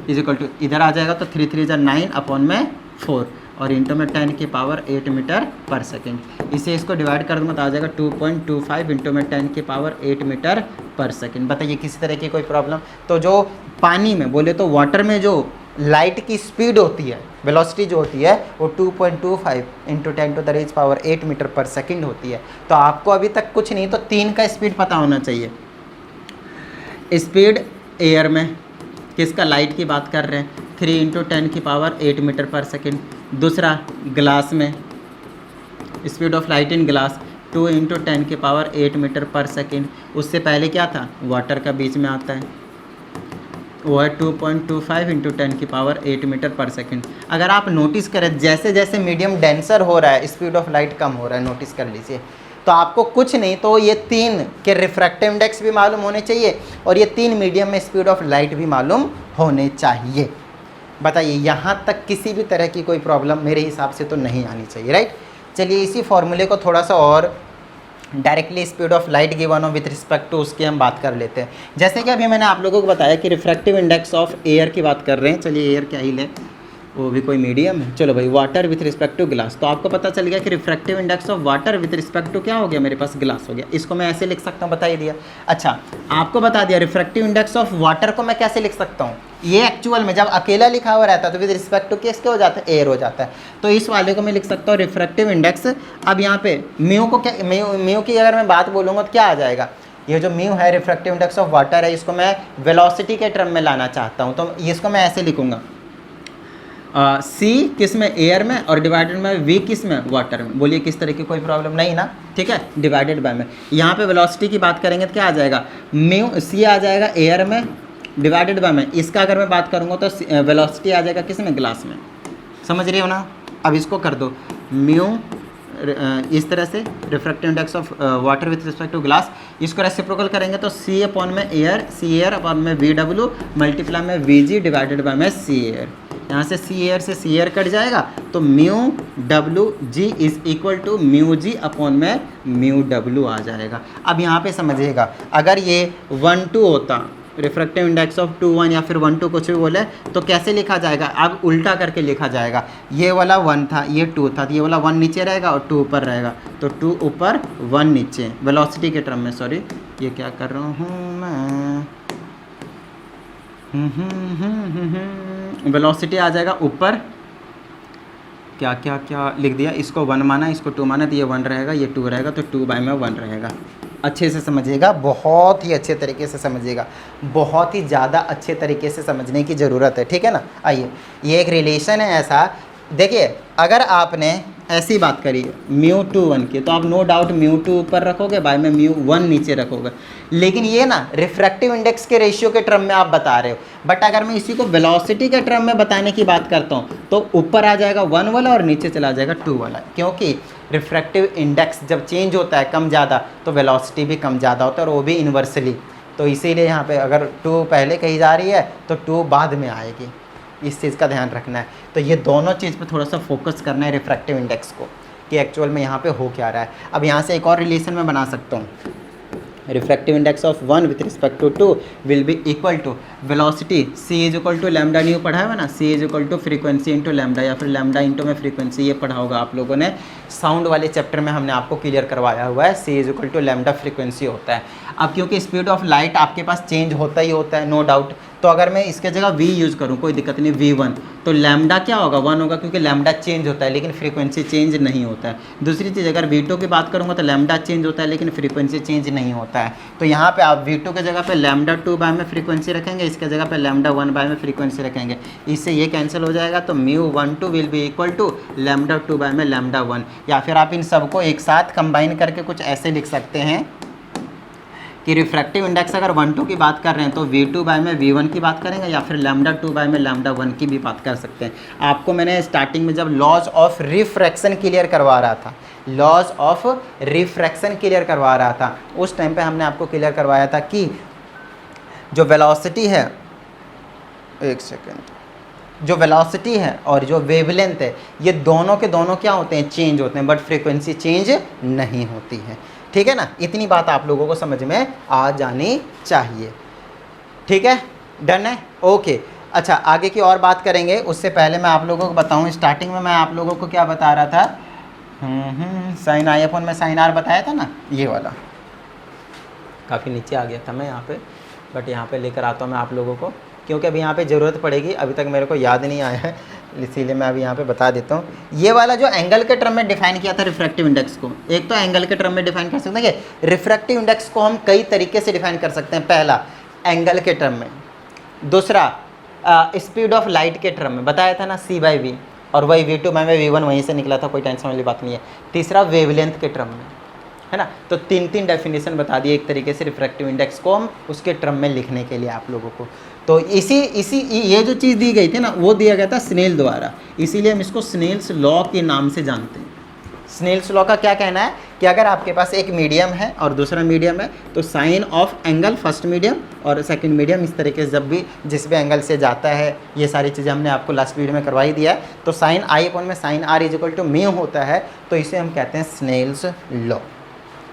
इज इक्वल टू इधर आ जाएगा तो 3 3 9 अपॉन में 4 और इंटू में 10 की पावर 8 मीटर पर सेकेंड। इसे इसको डिवाइड कर दूँगा तो आ जाएगा 2.25 इंटू में 10 की पावर 8 मीटर पर सेकेंड। बताइए किसी तरह की कोई प्रॉब्लम? तो जो पानी में बोले तो वाटर में जो लाइट की स्पीड होती है, वेलोसिटी जो होती है वो 2.25 into 10 to the raise power 8 meter per second होती है। तो आपको अभी तक कुछ नहीं तो 3 का स्पीड पता होना चाहिए। स्पीड एयर में किसका, लाइट की बात कर रहे हैं, 3 इंटू 10 की पावर 8 मीटर पर सेकेंड। दूसरा ग्लास में speed of light in glass 2 into 10 की पावर 8 मीटर पर सेकेंड। उससे पहले क्या था, वाटर का बीच में आता है, वो है 2.25 इंटू 10 की पावर 8 मीटर पर सेकेंड। अगर आप नोटिस करें जैसे जैसे मीडियम डेंसर हो रहा है स्पीड ऑफ लाइट कम हो रहा है, नोटिस कर लीजिए। तो आपको कुछ नहीं तो ये 3 के रिफ्रैक्टिव इंडेक्स भी मालूम होने चाहिए और ये 3 मीडियम में स्पीड ऑफ लाइट भी मालूम होने चाहिए। बताइए यहाँ तक किसी भी तरह की कोई प्रॉब्लम मेरे हिसाब से तो नहीं आनी चाहिए, राइट। चलिए इसी फॉर्मूले को थोड़ा सा और directly speed of light given हो विथ रिस्पेक्ट टू उसकी हम बात कर लेते हैं। जैसे कि अभी मैंने आप लोगों को बताया कि रिफ्रैक्टिव इंडेक्स ऑफ एयर की बात कर रहे हैं। चलिए एयर क्या ही ले, वो भी कोई मीडियम है। चलो भाई water with respect to glass, तो आपको पता चल गया कि refractive index of water with respect to क्या हो गया, मेरे पास ग्लास हो गया। इसको मैं ऐसे लिख सकता हूँ, बता ही दिया। अच्छा आपको बता दिया रिफ्रैक्टिव इंडेक्स ऑफ वाटर को मैं कैसे लिख सकता हूँ। ये एक्चुअल में जब अकेला लिखा हुआ रहता है तो विद रिस्पेक्ट टू किसके हो जाता है, एयर हो जाता है। तो इस वाले को मैं लिख सकता हूँ रिफ्रैक्टिव इंडेक्स। अब यहाँ पे म्यू को क्या, म्यू की अगर मैं बात बोलूँगा तो क्या आ जाएगा, ये जो म्यू है रिफ्रैक्टिव इंडेक्स ऑफ वाटर है, इसको मैं वेलोसिटी के टर्म में लाना चाहता हूँ। तो इसको मैं ऐसे लिखूँगा, सी किस में, एयर में, और डिवाइडेड में वी किस में, वाटर में। बोलिए किस तरह की कोई प्रॉब्लम नहीं ना, ठीक है। डिवाइडेड बाय में यहाँ पे वेलोसिटी की बात करेंगे तो क्या आ जाएगा, म्यू सी आ जाएगा एयर में, डिवाइडेड बाय में इसका अगर मैं बात करूँगा तो वेलोसिटी आ जाएगा किस में, ग्लास में। समझ रहे हो ना। अब इसको कर दो म्यू इस तरह से refractive index of water with respect to glass, इसको रेसिप्रोकल करेंगे तो सी अपॉन में एयर, सी एयर अपॉन में वी डब्ल्यू मल्टीप्लाई में वी जी डिवाइडेड बाय में सी एयर। यहाँ से सी एयर से सी एयर कट जाएगा तो mu W G is equal to mu G upon में म्यू डब्ल्यू आ जाएगा। अब यहाँ पे समझिएगा, अगर ये 1 2 होता, रिफ्रैक्टिव इंडेक्स ऑफ 2 1 या फिर 1 2 कुछ भी बोले तो कैसे लिखा जाएगा, अब उल्टा करके लिखा जाएगा। ये वाला 1 था, ये 2 था, तो ये वाला 1 नीचे रहेगा और 2 ऊपर रहेगा। तो 2 ऊपर 1 नीचे, वेलोसिटी के टर्म में, सॉरी ये क्या कर रहा हूँ मैं, वेलोसिटी आ जाएगा ऊपर, क्या क्या क्या लिख दिया, इसको 1 माना, इसको 2 माना, तो ये 1 रहेगा, ये 2 रहेगा, तो 2 बाय में 1 रहेगा। अच्छे से समझिएगा, बहुत ही अच्छे तरीके से समझिएगा, बहुत ही ज़्यादा अच्छे तरीके से समझने की ज़रूरत है, ठीक है ना। आइए ये एक रिलेशन है ऐसा, देखिए अगर आपने ऐसी बात करी म्यू 2 1 की तो आप नो डाउट म्यू 2 ऊपर रखोगे, बाय में म्यू 1 नीचे रखोगे। लेकिन ये ना रिफ्रैक्टिव इंडेक्स के रेशियो के टर्म में आप बता रहे हो, बट अगर मैं इसी को वेलोसिटी के टर्म में बताने की बात करता हूँ तो ऊपर आ जाएगा 1 वाला और नीचे चला जाएगा 2 वाला, क्योंकि रिफ्रैक्टिव इंडेक्स जब चेंज होता है कम ज़्यादा तो वेलोसिटी भी कम ज़्यादा होता है, और वो भी इन्वर्सली। तो इसीलिए यहाँ पे अगर 2 पहले कही जा रही है तो 2 बाद में आएगी, इस चीज़ का ध्यान रखना है। तो ये दोनों चीज़ पे थोड़ा सा फोकस करना है रिफ्रैक्टिव इंडेक्स को, कि एक्चुअल में यहाँ पे हो क्या रहा है। अब यहाँ से एक और रिलेशन मैं बना सकता हूँ, refractive index of 1 with respect to 2 will be equal to velocity c is equal to lambda nu पढ़ा है ना, c is equal to frequency into lambda, या फिर लैम्डा इंटू में फ्रीक्वेंसी, ये पढ़ा होगा आप लोगों ने साउंड वाले चैप्टर में, हमने आपको क्लियर करवाया हुआ है। C is equal to lambda frequency होता है। अब क्योंकि स्पीड ऑफ लाइट आपके पास चेंज होता ही होता है, नो डाउट, तो अगर मैं इसके जगह v यूज़ करूँ कोई दिक्कत नहीं, v1, तो लैम्डा क्या होगा, 1 होगा, क्योंकि लैम्डा चेंज होता है लेकिन फ्रीक्वेंसी चेंज नहीं होता है। दूसरी चीज़ अगर v2 की बात करूँगा तो लैम्डा चेंज होता है लेकिन फ्रीक्वेंसी चेंज नहीं होता है। तो यहाँ पे आप v2 के जगह पे लैम्डा 2 बाय में फ्रीक्वेंसी रखेंगे, इसके जगह पे लैम्डा 1 बाय में फ्रीक्वेंसी रखेंगे, इससे ये कैंसिल हो जाएगा। तो mu 1 2 will be equal to lambda 2 by में लैम्डा 1, या फिर आप इन सबको एक साथ कंबाइन करके कुछ ऐसे लिख सकते हैं कि रिफ्रैक्टिव इंडेक्स अगर 1 2 की बात कर रहे हैं तो v2 बाय में v1 की बात करेंगे, या फिर लैम्डा 2 बाय में लैम्डा 1 की भी बात कर सकते हैं। आपको मैंने स्टार्टिंग में जब लॉज ऑफ रिफ्रैक्शन क्लियर करवा रहा था, लॉज ऑफ रिफ्रैक्शन क्लियर करवा रहा था, उस टाइम पे हमने आपको क्लियर करवाया था कि जो वेलोसिटी है, एक सेकेंड, जो वेलोसिटी है और जो वेवलेंथ है, ये दोनों के दोनों क्या होते हैं, चेंज होते हैं, बट फ्रीक्वेंसी चेंज नहीं होती है। ठीक है ना, इतनी बात आप लोगों को समझ में आ जानी चाहिए। ठीक है, डन है, ओके। अच्छा, आगे की और बात करेंगे, उससे पहले मैं आप लोगों को बताऊं, स्टार्टिंग में मैं आप लोगों को क्या बता रहा था, साइन आई अपन में साइन आर बताया था ना, ये वाला काफ़ी नीचे आ गया था मैं यहाँ पे, बट यहाँ पे लेकर आता हूँ मैं आप लोगों को, क्योंकि अभी यहाँ पे ज़रूरत पड़ेगी, अभी तक मेरे को याद नहीं आया है, इसीलिए मैं अभी यहाँ पे बता देता हूँ। ये वाला जो एंगल के टर्म में डिफाइन किया था रिफ्रैक्टिव इंडेक्स को, एक तो एंगल के टर्म में डिफाइन कर सकते हैं कि रिफ्रैक्टिव इंडेक्स को हम कई तरीके से डिफाइन कर सकते हैं। पहला एंगल के टर्म में, दूसरा स्पीड ऑफ लाइट के टर्म में, बताया था ना c/v, और वही v2 में v1 वहीं से निकला था, कोई टेंशन वाली बात नहीं है। तीसरा वेवलेंथ के टर्म में, है ना। तो तीन डेफिनेशन बता दिए एक तरीके से रिफ्रैक्टिव इंडेक्स को हम उसके टर्म में लिखने के लिए आप लोगों को। तो इसी ये जो चीज़ दी गई थी ना, वो दिया गया था स्नेल द्वारा, इसीलिए हम इसको स्नेल्स लॉ के नाम से जानते हैं। स्नेल्स लॉ का क्या कहना है कि अगर आपके पास एक मीडियम है और दूसरा मीडियम है, तो sine of angle first medium और सेकंड मीडियम, इस तरीके से जब भी जिस भी एंगल से जाता है, ये सारी चीज़ें हमने आपको लास्ट वीडियो में करवाई दिया है। तो साइन आई अपॉन में sine R is equal to mu होता है, तो इसे हम कहते हैं स्नेल्स लॉ।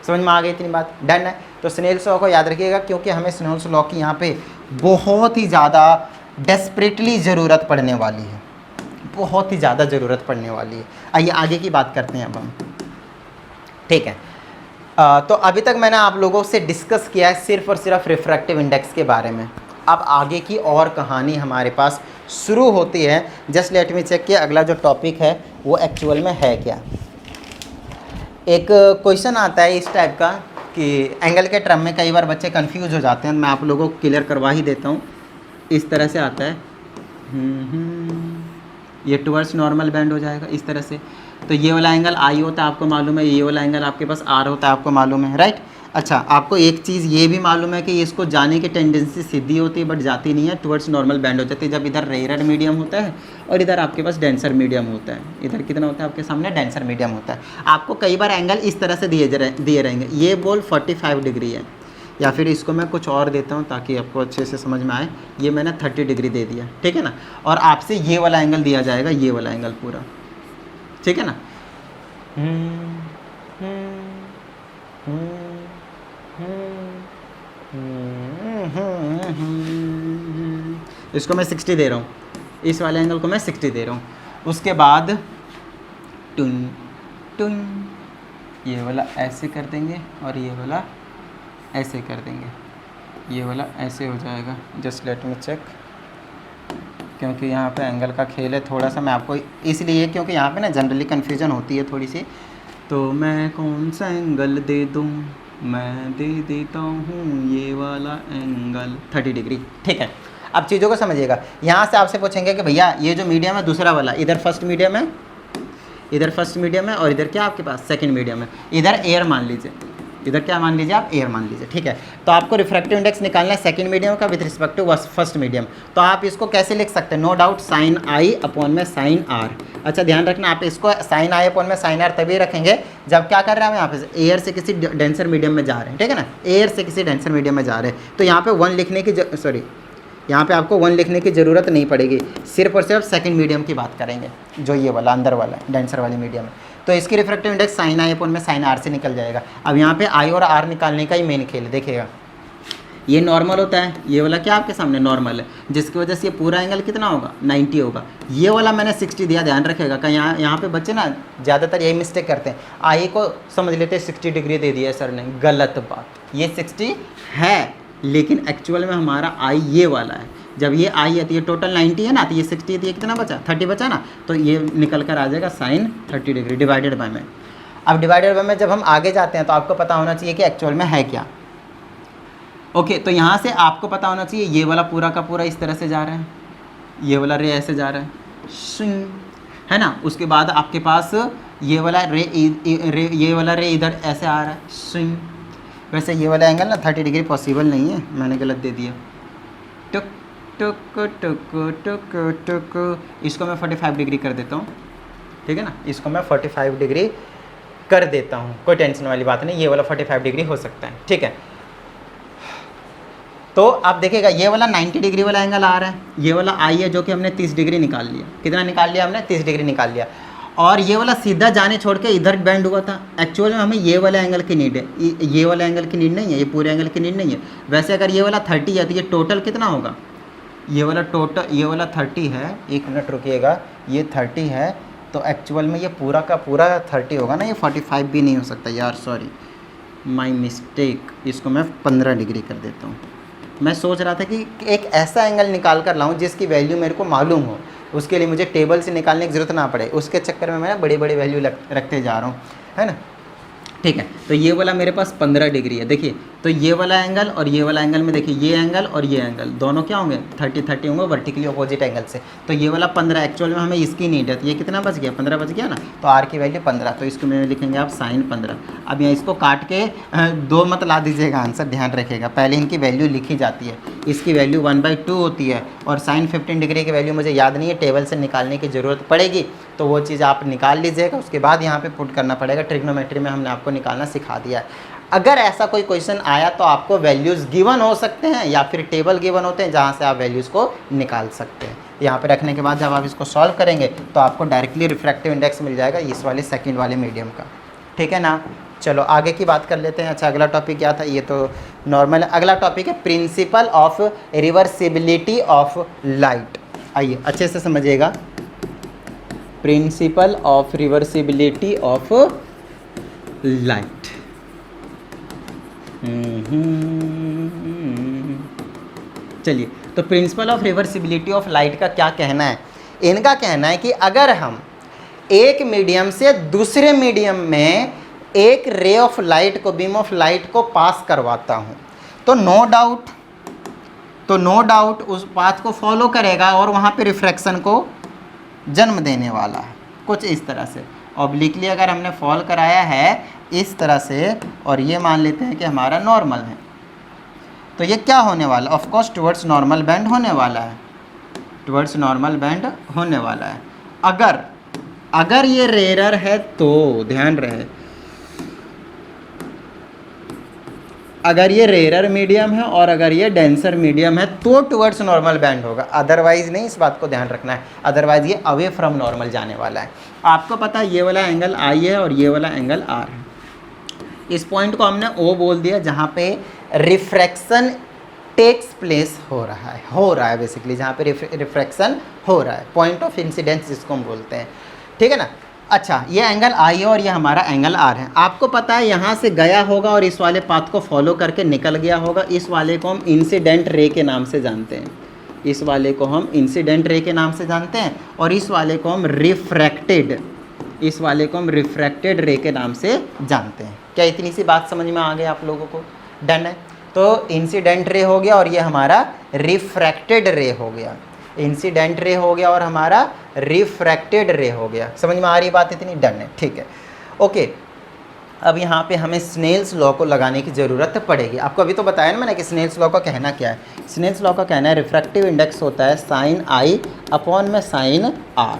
समझ में आ गई इतनी बात, डन है। तो स्नेल्स लॉ को याद रखिएगा, क्योंकि हमें स्नेल्स लॉ की यहाँ पे बहुत ही ज़्यादा डेस्परेटली ज़रूरत पड़ने वाली है, बहुत ही ज़्यादा ज़रूरत पड़ने वाली है। आइए आगे की बात करते हैं अब हम, ठीक है। तो अभी तक मैंने आप लोगों से डिस्कस किया है सिर्फ और सिर्फ रिफ्रैक्टिव इंडेक्स के बारे में। अब आगे की और कहानी हमारे पास शुरू होती है। जस्ट लेट मी चेक कि अगला जो टॉपिक है वो एक्चुअल में है क्या। एक क्वेश्चन आता है इस टाइप का कि एंगल के टर्म में कई बार बच्चे कंफ्यूज हो जाते हैं, मैं आप लोगों को क्लियर करवा ही देता हूँ। इस तरह से आता है, ये टुवर्ड्स नॉर्मल बैंड हो जाएगा इस तरह से। तो ये वाला एंगल आई होता है आपको मालूम है, ये वाला एंगल आपके पास आर होता है आपको मालूम है, राइट। अच्छा, आपको एक चीज़ ये भी मालूम है कि इसको जाने की टेंडेंसी सीधी होती है बट जाती नहीं है, टुवर्ड्स नॉर्मल बैंड हो जाती है जब इधर रेयर मीडियम होता है और इधर आपके पास डेंसर मीडियम होता है। इधर कितना होता है आपके सामने, डेंसर मीडियम होता है। आपको कई बार एंगल इस तरह से दिए रहेंगे, ये बोल 45 डिग्री है, या फिर इसको मैं कुछ और देता हूँ ताकि आपको अच्छे से समझ में आए। ये मैंने 30 डिग्री दे दिया, ठीक है ना। और आपसे ये वाला एंगल दिया जाएगा, ये वाला एंगल पूरा, ठीक है ना। इसको मैं 60 दे रहा हूँ, इस वाले एंगल को मैं 60 दे रहा हूँ। उसके बाद टुन टुन, ये वाला ऐसे कर देंगे और ये वाला ऐसे कर देंगे, ये वाला ऐसे हो जाएगा। जस्ट लेट मी चेक, क्योंकि यहाँ पे एंगल का खेल है थोड़ा सा, मैं आपको इसलिए, क्योंकि यहाँ पे ना जनरली कन्फ्यूजन होती है थोड़ी सी। तो मैं कौन सा एंगल दे दूँ, मैं दे देता हूँ ये वाला एंगल 30 डिग्री, ठीक है। अब चीज़ों को समझिएगा, यहाँ से आपसे पूछेंगे कि भैया ये जो मीडियम है दूसरा वाला, इधर फर्स्ट मीडियम है, इधर फर्स्ट मीडियम है और इधर क्या आपके पास सेकंड मीडियम है। इधर एयर मान लीजिए, इधर क्या मान लीजिए आप, एयर मान लीजिए, ठीक है। तो आपको रिफ्रैक्टिव इंडेक्स निकालना है सेकंड मीडियम का with respect to first medium. तो आप इसको कैसे लिख सकते हैं, no doubt sine I upon में साइन आर। अच्छा ध्यान रखना, आप इसको साइन आई अपॉन में साइन आर तभी रखेंगे जब क्या कर रहे हैं हम यहाँ पे एयर से किसी डेंसर मीडियम में जा रहे हैं, ठीक है ना, एयर से किसी डेंसर मीडियम में जा रहे हैं। तो यहाँ पे 1 लिखने की यहाँ पे आपको 1 लिखने की ज़रूरत नहीं पड़ेगी, सिर्फ और सिर्फ सेकंड मीडियम की बात करेंगे, जो ये वाला अंदर वाला डेंसर वाली मीडियम है। तो इसकी refractive index sign I upon में साइन आर से निकल जाएगा। अब यहाँ पे आई और आर निकालने का ही मेन खेल है, देखिएगा ये नॉर्मल होता है, ये वाला क्या आपके सामने नॉर्मल है, जिसकी वजह से ये पूरा एंगल कितना होगा 90 होगा। ये वाला मैंने 60 दिया, ध्यान रखेगा। कहीं यहाँ पे बच्चे ना ज़्यादातर यही मिस्टेक करते हैं, आई को समझ लेते हैं 60 डिग्री दे दिया सर ने, गलत बात। ये 60 है लेकिन एक्चुअल में हमारा आई ये वाला है। जब ये आई है तो ये टोटल 90 है ना, तो ये 60 है तो ये कितना बचा 30 बचा ना, तो ये निकल कर आ जाएगा साइन 30 डिग्री डिवाइडेड बाय में। अब डिवाइडेड बाय में जब हम आगे जाते हैं तो आपको पता होना चाहिए कि एक्चुअल में है क्या। ओके, तो यहाँ से आपको पता होना चाहिए ये वाला पूरा का पूरा इस तरह से जा रहा है, ये वाला रे ऐसे जा रहा है, है ना। उसके बाद आपके पास ये वाला रे इधर ऐसे आ रहा है, स्विंग। वैसे ये वाला एंगल ना 30 डिग्री पॉसिबल नहीं है, मैंने गलत दे दिया। टुक टुक टुक टुक टुक, इसको मैं 45 डिग्री कर देता हूँ, ठीक है ना, इसको मैं 45 डिग्री कर देता हूँ, कोई टेंशन वाली बात नहीं, ये वाला 45 डिग्री हो सकता है, ठीक है। तो आप देखिएगा ये वाला 90 डिग्री वाला एंगल आ रहा है, ये वाला आई है जो कि हमने 30 डिग्री निकाल लिया। कितना निकाल लिया हमने, 30 डिग्री निकाल लिया। और ये वाला सीधा जाने छोड़ के इधर बेंड हुआ था। एक्चुअल में हमें ये वाला एंगल की नीड है, ये वाला एंगल की नीड नहीं है, ये पूरे एंगल की नीड नहीं है। वैसे अगर ये वाला 30 है तो ये टोटल कितना होगा, ये वाला 30 है, 1 मिनट रुकिएगा, ये 30 है तो एक्चुअल में ये पूरा का पूरा 30 होगा ना, ये 45 भी नहीं हो सकता यार, सॉरी माय मिस्टेक। इसको मैं 15 डिग्री कर देता हूँ। मैं सोच रहा था कि एक ऐसा एंगल निकाल कर लाऊं जिसकी वैल्यू मेरे को मालूम हो, उसके लिए मुझे टेबल से निकालने की ज़रूरत ना पड़े, उसके चक्कर में मैं बड़े बड़े वैल्यू रखते जा रहा हूँ, है ना। ठीक है, तो ये वाला मेरे पास 15 डिग्री है। देखिए तो ये वाला एंगल और ये वाला एंगल में देखिए, ये एंगल और ये एंगल दोनों क्या होंगे 30 होंगे वर्टिकली अपोजिट एंगल से। तो ये वाला 15 एक्चुअल में हमें इसकी नीड है, तो ये कितना बच गया 15 बच गया ना, तो आर की वैल्यू 15, तो इसको में लिखेंगे आप साइन 15। अब यहाँ इसको काट के 2 मत ला दीजिएगा आंसर, ध्यान रखिएगा पहले इनकी वैल्यू लिखी जाती है। इसकी वैल्यू 1/2 होती है और साइन 15 डिग्री की वैल्यू मुझे याद नहीं है, टेबल से निकालने की ज़रूरत पड़ेगी, तो वो चीज़ आप निकाल लीजिएगा, उसके बाद यहाँ पे पुट करना पड़ेगा। ट्रिग्नोमेट्री में हमने आपको निकालना सिखा दिया है। अगर ऐसा कोई क्वेश्चन आया तो आपको वैल्यूज़ गिवन हो सकते हैं या फिर टेबल गिवन होते हैं जहाँ से आप वैल्यूज़ को निकाल सकते हैं। यहाँ पे रखने के बाद जब आप इसको सॉल्व करेंगे तो आपको डायरेक्टली रिफ्रैक्टिव इंडेक्स मिल जाएगा इस वाले सेकंड वाले मीडियम का, ठीक है ना। चलो आगे की बात कर लेते हैं। अच्छा अगला टॉपिक क्या था, ये तो नॉर्मल है। अगला टॉपिक है principle of reversibility of light. आइए अच्छे से समझिएगा, principle of reversibility of light. चलिए तो principle of reversibility of light का क्या कहना है। इनका कहना है कि अगर हम एक मीडियम से दूसरे मीडियम में एक रे ऑफ लाइट को, बीम ऑफ लाइट को पास करवाता हूँ तो नो डाउट उस पाथ को फॉलो करेगा और वहाँ पे रिफ्रैक्शन को जन्म देने वाला है, कुछ इस तरह से। ऑब्लिकली अगर हमने फॉल कराया है इस तरह से और ये मान लेते हैं कि हमारा नॉर्मल है, तो ये क्या होने वाला, of course towards normal band होने वाला है, टुवर्ड्स नॉर्मल बैंड होने वाला है। अगर ये रेयर है तो ध्यान रहे, अगर ये रेयर मीडियम है और अगर ये डेंसर मीडियम है तो टुवर्ड्स नॉर्मल बैंड होगा, अदरवाइज नहीं, इस बात को ध्यान रखना है, अदरवाइज ये अवे फ्रॉम नॉर्मल जाने वाला है। आपको पता है ये वाला एंगल आई है और ये वाला एंगल आर है। इस पॉइंट को हमने ओ बोल दिया जहाँ पे रिफ्रैक्शन टेक्स प्लेस हो रहा है बेसिकली, जहाँ पे रिफ्रैक्शन हो रहा है, पॉइंट ऑफ इंसिडेंस जिसको हम बोलते हैं, ठीक है ना। अच्छा ये एंगल आई है और ये हमारा एंगल आर है। आपको पता है यहाँ से गया होगा और इस वाले पाथ को फॉलो करके निकल गया होगा, इस वाले को हम इंसिडेंट रे के नाम से जानते हैं, इस वाले को हम इंसिडेंट रे के नाम से जानते हैं और इस वाले को हम रिफ्रैक्टेड रे के नाम से जानते हैं। क्या इतनी सी बात समझ में आ गई आप लोगों को, डन है। तो इंसिडेंट रे हो गया और ये हमारा रिफ्रैक्टेड रे हो गया, इंसिडेंट रे हो गया और हमारा रिफ्रैक्टेड रे हो गया। समझ में आ रही बात इतनी, डन है, ठीक है, ओके। अब यहाँ पे हमें स्नेल्स लॉ को लगाने की ज़रूरत पड़ेगी। आपको अभी तो बताया ना मैंने कि स्नेल्स लॉ का कहना क्या है। स्नेल्स लॉ का कहना है रिफ्रैक्टिव इंडेक्स होता है साइन आई अपॉन में sine R,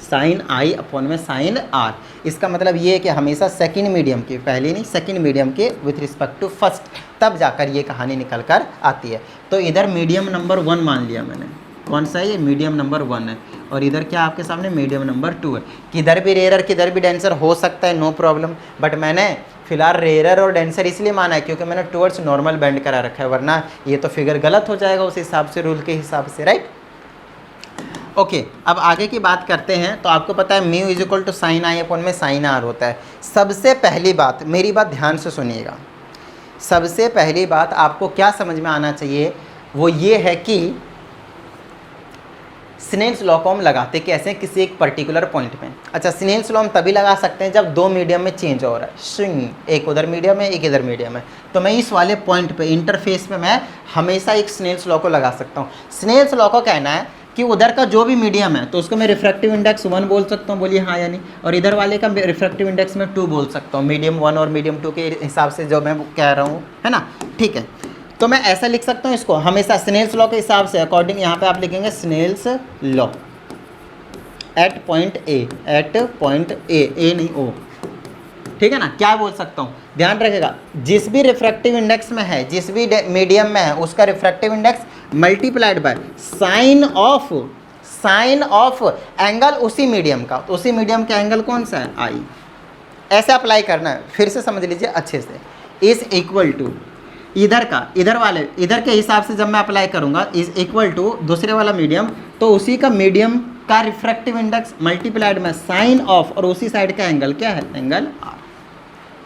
sine I upon में साइन आर। इसका मतलब ये है कि हमेशा सेकंड मीडियम के, पहले नहीं सेकंड मीडियम के विथ रिस्पेक्ट टू फर्स्ट, तब जाकर ये कहानी निकल कर आती है। तो इधर मीडियम नंबर 1 मान लिया मैंने, कौन सा है ये, मीडियम नंबर 1 है, और इधर क्या आपके सामने मीडियम नंबर 2 है। किधर भी रेयर किधर भी डेंसर हो सकता है, नो प्रॉब्लम, बट मैंने फिलहाल रेयर और डेंसर इसलिए माना है क्योंकि मैंने टुवर्ड्स नॉर्मल बेंड करा रखा है, वरना ये तो फिगर गलत हो जाएगा उस हिसाब से, रूल के हिसाब से, राइट। ओके अब आगे की बात करते हैं। तो आपको पता है mu is equal to sine I upon में साइन आर होता है। सबसे पहली बात, मेरी बात ध्यान से सुनिएगा, सबसे पहली बात आपको क्या समझ में आना चाहिए वो ये है कि स्नेल्स लॉ को हम लगाते कैसे हैं किसी एक पर्टिकुलर पॉइंट में। अच्छा स्नेल्स लॉ हम तभी लगा सकते हैं जब दो मीडियम में चेंज हो रहा है, स्विंग, एक उधर मीडियम है एक इधर मीडियम है, तो मैं इस वाले पॉइंट पे इंटरफेस पे मैं हमेशा एक स्नेल्स लॉ को लगा सकता हूँ। स्नेल्स लॉ को कहना है कि उधर का जो भी मीडियम है तो उसको मैं रिफ्रैक्टिव इंडेक्स 1 बोल सकता हूँ, बोलिए हाँ या नहीं, और इधर वाले का रिफ्रैक्टिव इंडेक्स मैं 2 बोल सकता हूँ, मीडियम 1 और मीडियम 2 के हिसाब से जो मैं कह रहा हूँ, है ना, ठीक है। तो मैं ऐसा लिख सकता हूँ इसको हमेशा स्नेल्स लॉ के हिसाब से, अकॉर्डिंग यहाँ पे आप लिखेंगे Snell's law at point A नहीं ओ, ठीक है ना। क्या बोल सकता हूँ, ध्यान रखेगा, जिस भी रिफ्रैक्टिव इंडेक्स में है, जिस भी मीडियम में है, उसका refractive index multiplied by sine sine of angle उसी मीडियम का, तो उसी मीडियम का एंगल कौन सा है, आई। ऐसे अप्लाई करना है, फिर से समझ लीजिए अच्छे से। इज इक्वल टू इधर का, इधर के हिसाब से जब मैं अप्लाई करूंगा, इज इक्वल टू दूसरे वाला मीडियम, तो उसी का मीडियम का रिफ्रैक्टिव इंडेक्स मल्टीप्लाइड में साइन ऑफ और उसी साइड का एंगल क्या है, एंगल आर।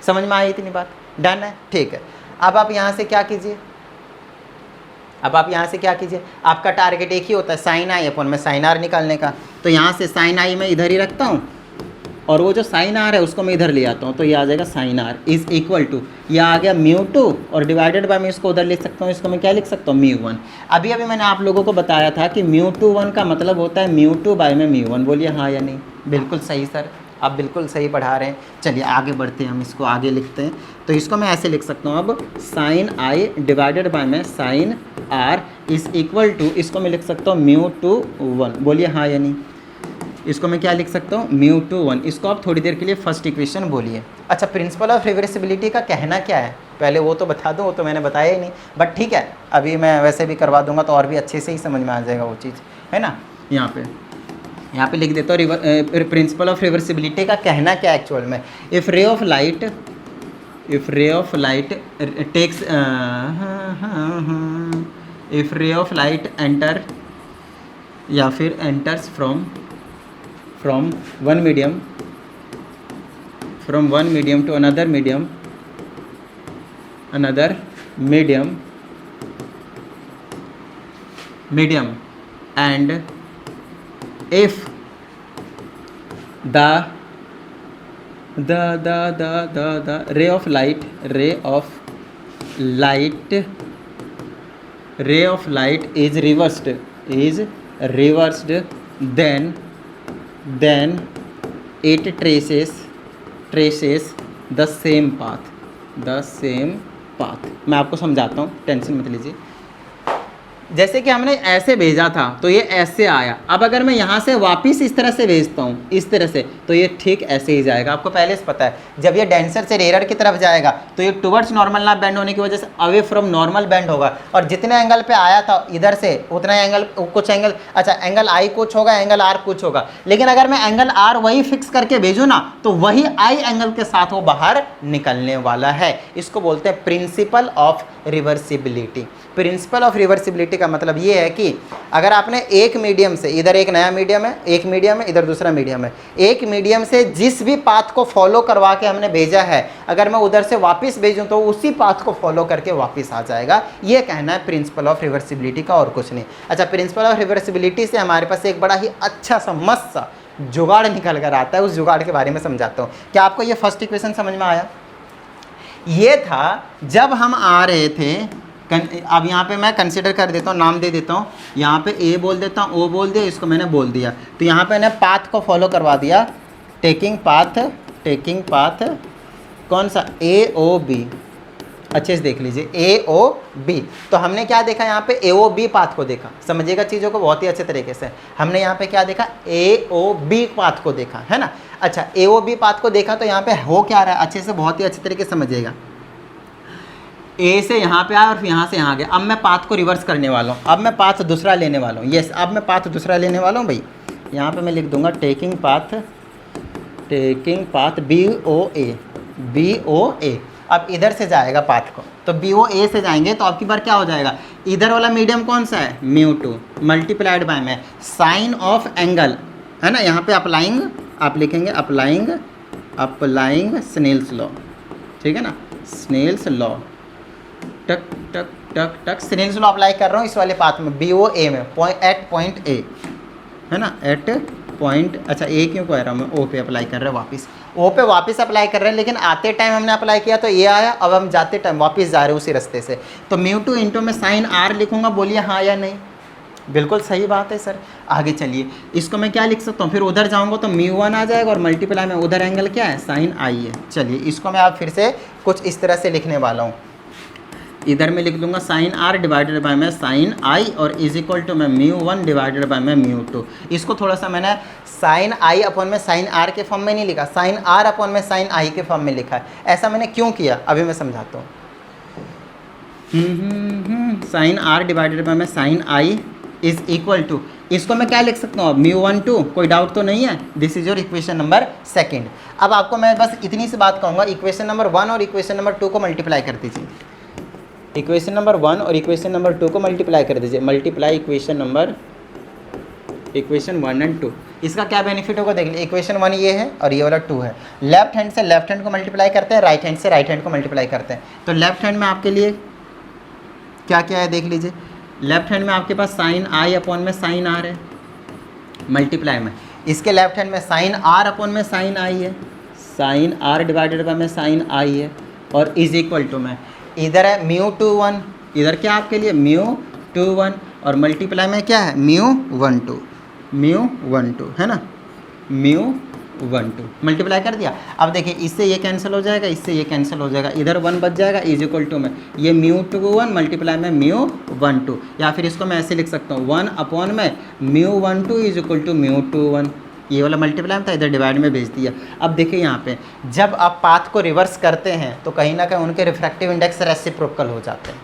समझ में आई इतनी बात, डन है, ठीक है। अब आप यहाँ से क्या कीजिए, अब आप यहाँ से क्या कीजिए, आपका टारगेट एक ही होता है साइन आई अपन में साइन आर निकालने का, तो यहाँ से साइन आई मैं इधर ही रखता हूँ और वो जो साइन आर है उसको मैं इधर ले आता हूँ, तो ये आ जाएगा sine R is equal to, ये आ गया म्यू टू और डिवाइडेड बाय मैं इसको उधर लिख सकता हूँ, इसको मैं क्या लिख सकता हूँ, म्यू वन। अभी मैंने आप लोगों को बताया था कि म्यू टू वन का मतलब होता है म्यू टू बाय में म्यू वन। बोलिए हाँ या नहीं, बिल्कुल सही सर, आप बिल्कुल सही पढ़ा रहे हैं। चलिए आगे बढ़ते हैं, हम इसको आगे लिखते हैं। तो इसको मैं ऐसे लिख सकता हूँ, अब साइन आई डिवाइडेड बाय में sine R is equal to, इसको मैं लिख सकता हूँ म्यू टू वन। बोलिए हाँ या नहीं, इसको मैं क्या लिख सकता हूँ, म्यू टू वन। इसको आप थोड़ी देर के लिए फर्स्ट इक्वेशन बोलिए। अच्छा, प्रिंसिपल ऑफ रिवर्सिबिलिटी का कहना क्या है, पहले वो तो बता दो, वो तो मैंने बताया ही नहीं, बट ठीक है अभी मैं वैसे भी करवा दूंगा तो और भी अच्छे से ही समझ में आ जाएगा वो चीज़, है ना। यहाँ पे लिख देता हूँ प्रिंसिपल ऑफ रिवर्सिबिलिटी का कहना क्या एक्चुअल में। If ray of light takes, if ray of light enter या फिर enters from one medium to another medium and if the ray of light is reversed then it traces the same path। मैं आपको समझाता हूँ, टेंशन मत लीजिए। जैसे कि हमने ऐसे भेजा था तो ये ऐसे आया, अब अगर मैं यहाँ से वापस इस तरह से भेजता हूँ, इस तरह से, तो ये ठीक ऐसे ही जाएगा। आपको पहले से पता है जब ये डेंसर से रेयर की तरफ जाएगा तो ये टुवर्ड्स नॉर्मल ना बेंड होने की वजह से अवे फ्रॉम नॉर्मल बेंड होगा, और जितने एंगल पे आया था इधर से उतना एंगल, कुछ एंगल, अच्छा एंगल आई कुछ होगा, एंगल आर कुछ होगा, लेकिन अगर मैं एंगल आर वही फिक्स करके भेजूँ ना तो वही आई एंगल के साथ वो बाहर निकलने वाला है। इसको बोलते हैं principle of reversibility. Principle of reversibility का मतलब ये है कि अगर आपने एक मीडियम से, इधर एक नया मीडियम है, एक मीडियम है, इधर दूसरा मीडियम है, एक मीडियम से जिस भी पाथ को फॉलो करवा के हमने भेजा है, अगर मैं उधर से वापस भेजूं तो उसी पाथ को फॉलो करके वापस आ जाएगा। ये कहना है प्रिंसिपल ऑफ रिवर्सिबिलिटी का, और कुछ नहीं। अच्छा, प्रिंसिपल ऑफ रिवर्सिबिलिटी से हमारे पास एक बड़ा ही अच्छा सा मस्त सा जुगाड़ निकल कर आता है, उस जुगाड़ के बारे में समझाता हूँ। क्या आपको ये फर्स्ट इक्वेशन समझ में आया? ये था जब हम आ रहे थे, अब यहाँ पे मैं कंसिडर कर देता हूँ, नाम दे देता हूँ, यहाँ पे ए बोल देता हूँ, ओ बोल दिया, इसको मैंने बोल दिया, तो यहाँ पे मैंने पाथ को फॉलो करवा दिया, टेकिंग पाथ कौन सा, ए ओ बी। अच्छे से देख लीजिए, ए ओ बी। तो हमने क्या देखा यहाँ पे, ए ओ बी पाथ को देखा, समझिएगा चीज़ों को बहुत ही अच्छे तरीके से। हमने यहाँ पे क्या देखा, ए ओ बी पाथ को देखा, है ना। अच्छा, ए ओ बी पाथ को देखा तो यहाँ पे हो क्या रहा है, अच्छे से बहुत ही अच्छे तरीके से समझिएगा। ए से यहाँ पे आया और फिर यहाँ से यहाँ गया। अब मैं पाथ को रिवर्स करने वाला हूँ, अब मैं पाथ दूसरा लेने वाला हूँ। यस, अब मैं पाथ दूसरा लेने वाला हूँ भाई। यहाँ पे मैं लिख दूंगा टेकिंग पाथ बी ओ ए। अब इधर से जाएगा पाथ को, तो बी ओ ए से जाएंगे तो आपकी बार क्या हो जाएगा, इधर वाला मीडियम कौन सा है, म्यू टू मल्टीप्लाइड बाय में साइन ऑफ एंगल, है ना। यहाँ पे अप्लाइंग, आप लिखेंगे अप्लाइंग स्नेल्स लॉ, ठीक है ना, स्नेल्स लॉ, टक टक टक टक स्नेल्स लॉ अप्लाई कर रहा हूँ इस वाले पाथ में, बी ओ ए में, एट पॉइंट ए, है ना, एट पॉइंट, अच्छा ए क्यों कह रहा हूँ मैं, ओ पे अप्लाई कर रहे हैं, वापस ओ पे वापस अप्लाई कर रहे हैं, लेकिन आते टाइम हमने अप्लाई किया तो ये आया, अब हम जाते टाइम वापस जा रहे हैं उसी रास्ते से, तो म्यू टू इंटू में साइन आर लिखूंगा। बोलिए हाँ या नहीं, बिल्कुल सही बात है सर। आगे चलिए, इसको मैं क्या लिख सकता हूँ, फिर उधर जाऊँगा तो म्यू वन आ जाएगा और मल्टीप्लाई में उधर एंगल क्या है, साइन आई है। चलिए इसको मैं आप फिर से कुछ इस तरह से लिखने वाला हूँ, इधर मैं लिख लूँगा साइन आर डिवाइडेड बाय में साइन आई और इज इक्वल टू मैं म्यू वन डिवाइडेड बाय में म्यू टू। इसको थोड़ा सा मैंने साइन आई अपॉन में साइन आर के फॉर्म में नहीं लिखा, साइन आर अपॉन में साइन आई के फॉर्म में लिखा है। ऐसा मैंने क्यों किया, अभी मैं समझाता हूँ। साइन आर डिवाइडेड बाय में sine I is equal to, इसको मैं क्या लिख सकता हूँ, μ12, कोई डाउट तो नहीं है। This is your equation number second. अब आपको मैं बस इतनी सी बात कहूँगा, इक्वेशन नंबर 1 और इक्वेशन नंबर 2 को मल्टीप्लाई कर दीजिए। इक्वेशन नंबर 1 और इक्वेशन नंबर 2 को मल्टीप्लाई कर दीजिए। Multiply equation 1 and 2। इसका क्या बेनिफिट होगा देख लीजिए। इक्वेशन 1 ये है और ये वाला 2 है। लेफ्ट हैंड से लेफ्ट हैंड को मल्टीप्लाई करते हैं, राइट हैंड से राइट हैंड को मल्टीप्लाई करते हैं। तो लेफ्ट हैंड में आपके लिए क्या क्या है देख लीजिए। लेफ्ट हैंड में आपके पास साइन आई अपॉन में साइन आर है मल्टीप्लाई में। इसके लेफ्ट हैंड में साइन आर अपॉन में साइन आई है, साइन आर डिवाइडेड बाय में साइन आई है, और इज इक्वल टू में इधर है μ21, इधर क्या आपके लिए μ21, और मल्टीप्लाई में क्या है μ12 है ना, μ12 मल्टीप्लाई कर दिया। अब देखिए इससे ये कैंसिल हो जाएगा, इससे ये कैंसिल हो जाएगा, इधर 1 बच जाएगा, इज इक्वल टू में ये μ21 मल्टीप्लाई में μ12, या फिर इसको मैं ऐसे लिख सकता हूँ 1 अपॉन में μ12 इज इक्वल टू μ21। ये वाला मल्टीप्लाई में था, इधर डिवाइड में भेज दिया। अब देखिए यहाँ पे जब आप पाथ को रिवर्स करते हैं तो कहीं ना कहीं उनके रिफ्रैक्टिव इंडेक्स रेसिप्रोकल हो जाते हैं।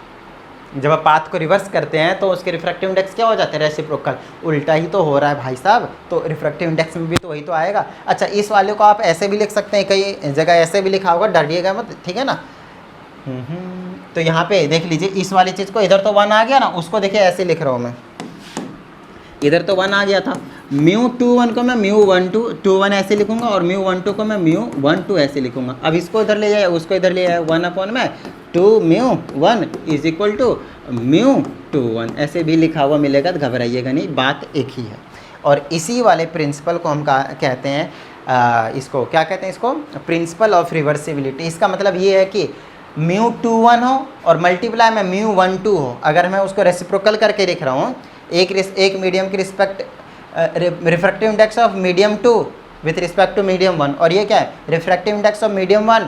जब आप पाथ को रिवर्स करते हैं तो उसके रिफ्रैक्टिव इंडेक्स क्या हो जाते हैं, रेसिप्रोकल। उल्टा ही तो हो रहा है भाई साहब, तो रिफ्रैक्टिव इंडेक्स में भी तो वही तो आएगा। अच्छा, इस वाले को आप ऐसे भी लिख सकते हैं, कई जगह ऐसे भी लिखा होगा, डरिएगा मत, ठीक है ना। तो यहाँ पे देख लीजिए इस वाली चीज़ को, इधर तो 1 आ गया ना, उसको देखिए ऐसे लिख रहा हूँ मैं, इधर तो 1 आ गया था, μ21 को मैं μ12 ऐसे लिखूंगा, और μ12 को मैं μ12 ऐसे लिखूंगा। अब इसको इधर ले जाए, उसको इधर ले जाए, 1 अपॉन में 2μ1 इज इक्वल टू μ21 ऐसे भी लिखा हुआ मिलेगा, तो घबराइएगा नहीं, बात एक ही है। और इसी वाले प्रिंसिपल को हम कहते हैं, इसको क्या कहते हैं, इसको प्रिंसिपल ऑफ रिवर्सिबिलिटी। इसका मतलब ये है कि μ21 हो और मल्टीप्लाई में μ12 हो, अगर मैं उसको रेसिप्रोकल करके लिख रहा हूँ, एक मीडियम की respect refractive index of medium 2 with respect to medium 1, और ये क्या है refractive index of medium 1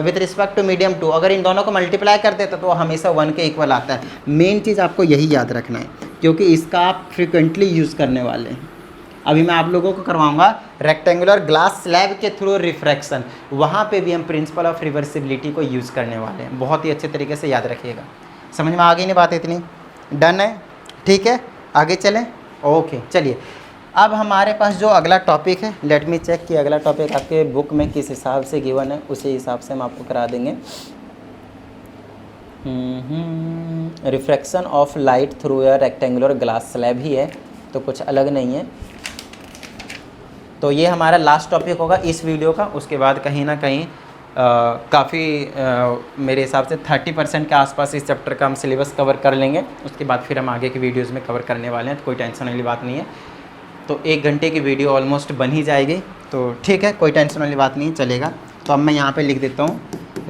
with respect to medium 2। अगर इन दोनों को मल्टीप्लाई कर देते तो हमेशा 1 के इक्वल आता है। मेन चीज़ आपको यही याद रखना है, क्योंकि इसका आप फ्रिक्वेंटली यूज़ करने वाले हैं। अभी मैं आप लोगों को करवाऊंगा रेक्टेंगुलर ग्लास स्लैब के थ्रू रिफ्रैक्शन, वहाँ पे भी हम प्रिंसिपल ऑफ रिवर्सिबिलिटी को यूज़ करने वाले हैं। बहुत ही अच्छे तरीके से याद रखिएगा। समझ में आ गई नहीं बात, इतनी डन है, ठीक है, आगे चलें। ओके चलिए, अब हमारे पास जो अगला टॉपिक है, लेट मी चेक कि अगला टॉपिक आपके बुक में किस हिसाब से गिवन है, उसी हिसाब से हम आपको करा देंगे। Refraction of light through a rectangular glass slab ही है, तो कुछ अलग नहीं है। तो ये हमारा लास्ट टॉपिक होगा इस वीडियो का। उसके बाद कहीं ना कहीं काफ़ी मेरे हिसाब से 30% के आसपास इस चैप्टर का हम सिलेबस कवर कर लेंगे। उसके बाद फिर हम आगे की वीडियोस में कवर करने वाले हैं, तो कोई टेंशन वाली बात नहीं है। तो 1 घंटे की वीडियो ऑलमोस्ट बन ही जाएगी, तो ठीक है, कोई टेंशन वाली बात नहीं, चलेगा। तो अब मैं यहाँ पे लिख देता हूँ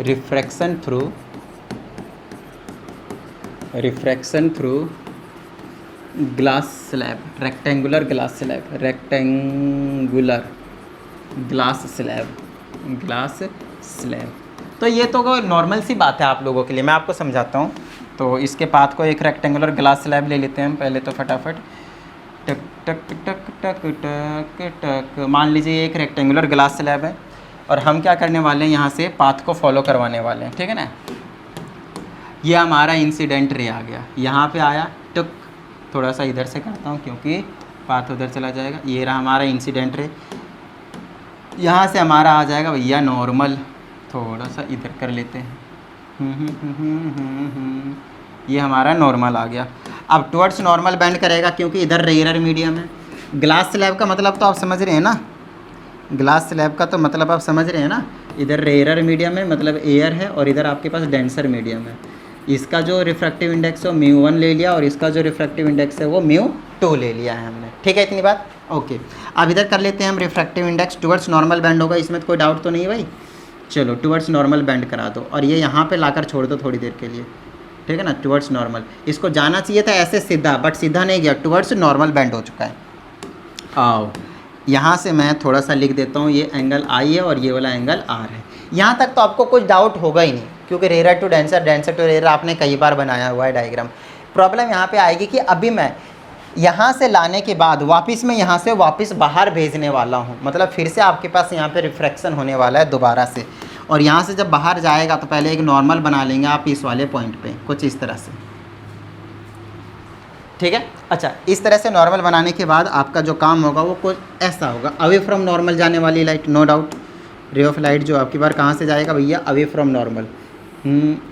refraction through glass slab, rectangular glass slab. तो ये तो नॉर्मल सी बात है आप लोगों के लिए, मैं आपको समझाता हूँ। तो इसके पाथ को एक रेक्टेंगुलर ग्लास स्लैब ले लेते हैं हम पहले तो फटाफट, टक टक टक टक टक टक। मान लीजिए एक रेक्टेंगुलर ग्लास स्लैब है, और हम क्या करने वाले हैं, यहाँ से पाथ को फॉलो करवाने वाले हैं, ठीक है ना। ये हमारा इंसिडेंट रे आ गया, यहाँ पे आया, टक थोड़ा सा इधर से करता हूँ क्योंकि पाथ उधर चला जाएगा। ये रहा हमारा इंसिडेंट रे, यहाँ से हमारा आ जाएगा भैया नॉर्मल, थोड़ा सा इधर कर लेते हैं, ये हमारा नॉर्मल आ गया। अब टुवर्ड्स नॉर्मल बेंड करेगा क्योंकि इधर रेयर मीडियम है। ग्लास स्लैब का मतलब तो आप समझ रहे हैं ना, ग्लास स्लैब का तो मतलब आप समझ रहे हैं ना, इधर रेयर मीडियम है मतलब एयर है, और इधर आपके पास डेंसर मीडियम है। इसका जो रिफ्रैक्टिव इंडेक्स है वो μ1 ले लिया, और इसका जो रिफ्रैक्टिव इंडेक्स है वो μ2 ले लिया है हमने, ठीक है, इतनी बात। ओके, अब इधर कर लेते हैं हम refractive index, towards normal bend होगा, इसमें तो कोई डाउट तो नहीं है भाई। चलो टुवर्ड्स नॉर्मल बेंड करा दो, और ये यहाँ पे लाकर छोड़ दो थोड़ी देर के लिए, ठीक है ना। टुवर्ड्स नॉर्मल, इसको जाना चाहिए था ऐसे सीधा, बट सीधा नहीं गया, टुवर्ड्स नॉर्मल बेंड हो चुका है। आओ यहाँ से मैं थोड़ा सा लिख देता हूँ, ये एंगल आई है और ये वाला एंगल आर है। यहाँ तक तो आपको कुछ डाउट होगा ही नहीं, क्योंकि rare to denser, denser to rare आपने कई बार बनाया हुआ है डायग्राम। प्रॉब्लम यहाँ पे आएगी कि अभी मैं यहाँ से लाने के बाद वापस मैं यहाँ से वापस बाहर भेजने वाला हूँ, मतलब फिर से आपके पास यहाँ पे रिफ्रैक्शन होने वाला है दोबारा से, और यहाँ से जब बाहर जाएगा तो पहले एक नॉर्मल बना लेंगे आप इस वाले पॉइंट पे, कुछ इस तरह से। ठीक है। अच्छा, इस तरह से नॉर्मल बनाने के बाद आपका जो काम होगा वो कुछ ऐसा होगा, अवे फ्रॉम नॉर्मल जाने वाली light, no doubt. Ray of light जो आपकी बार कहाँ से जाएगा भैया, अवे फ्रॉम नॉर्मल,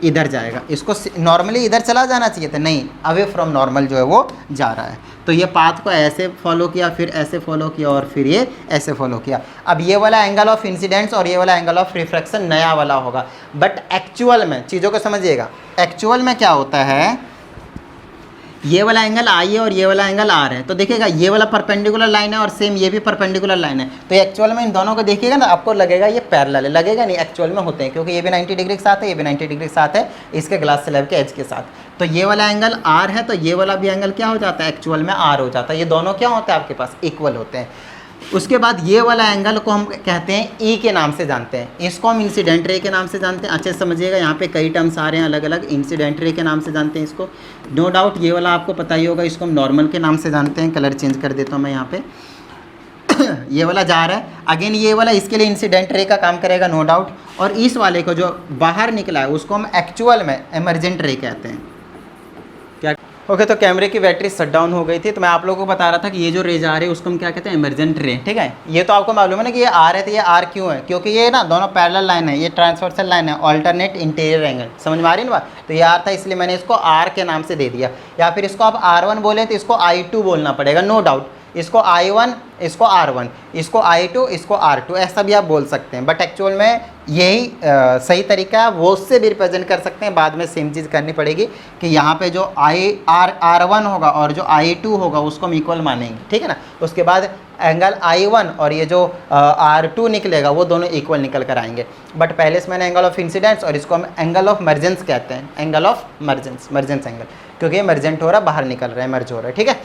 इधर जाएगा। इसको नॉर्मली इधर चला जाना चाहिए था, नहीं, अवे फ्रॉम नॉर्मल जो है वो जा रहा है। तो ये पाथ को ऐसे फॉलो किया, फिर ऐसे फॉलो किया और फिर ये ऐसे फॉलो किया। अब ये वाला एंगल ऑफ इंसिडेंस और ये वाला एंगल ऑफ रिफ्रैक्शन नया वाला होगा, बट एक्चुअल में चीज़ों को समझिएगा, एक्चुअल में क्या होता है, ये वाला एंगल आई है और ये वाला एंगल आर है, तो देखिएगा ये वाला परपेंडिकुलर लाइन है और सेम ये भी परपेंडिकुलर लाइन है, तो एक्चुअल में इन दोनों को देखिएगा ना, आपको लगेगा ये पैरेलल है, लगेगा नहीं, एक्चुअल में होते हैं, क्योंकि ये भी 90 डिग्री के साथ है, ये भी 90 डिग्री के साथ है इसके ग्लास स्लैब के एज के साथ। तो ये वाला एंगल आर है, तो ये वाला भी एंगल क्या हो जाता है, एक्चुअल में आर हो जाता है। ये दोनों क्या होते हैं आपके पास, इक्वल होते हैं। उसके बाद ये वाला एंगल को हम कहते हैं ई के नाम से जानते हैं, इसको हम इंसिडेंट रे के नाम से जानते हैं। अच्छे से समझिएगा, यहाँ पे कई टर्म्स आ रहे हैं अलग अलग, इंसिडेंट रे के नाम से जानते हैं इसको, नो डाउट। ये वाला आपको पता ही होगा, इसको हम नॉर्मल के नाम से जानते हैं। कलर चेंज कर देता हूँ मैं यहाँ पे ये वाला जा रहा है, अगेन ये वाला इसके लिए इंसिडेंट रे का काम करेगा, नो डाउट। और इस वाले को जो बाहर निकला है उसको हम एक्चुअल में एमरजेंट रे कहते हैं। क्या ओके, तो कैमरे की बैटरी शट डाउन हो गई थी, तो मैं आप लोगों को बता रहा था कि ये जो रे जा रहे हैं उसको हम क्या कहते हैं, इमरजेंट रे। ठीक है, ये तो आपको मालूम है ना कि ये आर है, तो ये आर क्यों है, क्योंकि ये ना दोनों पैरेलल लाइन है, ये ट्रांसवर्सल लाइन है, ऑल्टरनेट इंटीरियर एंगल, समझ में आ रही है ना बात। तो ये आर था, इसलिए मैंने इसको आर के नाम से दे दिया, या फिर इसको आप R1 बोले तो इसको I2 बोलना पड़ेगा, नो डाउट। इसको I1, इसको R1, इसको I2, इसको R2, ऐसा भी आप बोल सकते हैं, बट एक्चुअल में यही सही तरीका है, वो उससे भी रिप्रेजेंट कर सकते हैं। बाद में सेम चीज़ करनी पड़ेगी कि यहाँ पे जो R1 होगा और जो I2 होगा उसको हम इक्वल मानेंगे, ठीक है ना। उसके बाद एंगल I1 और ये जो R2 निकलेगा वो दोनों इक्वल निकल कर आएंगे। बट पहले से मैंने एंगल ऑफ इंसिडेंस और इसको हम एंगल ऑफ मर्जेंस कहते हैं, एंगल ऑफ मर्जेंस एंगल, क्योंकि ये मर्जेंट हो रहा है, बाहर निकल रहा है, मर्ज हो रहा है, ठीक है।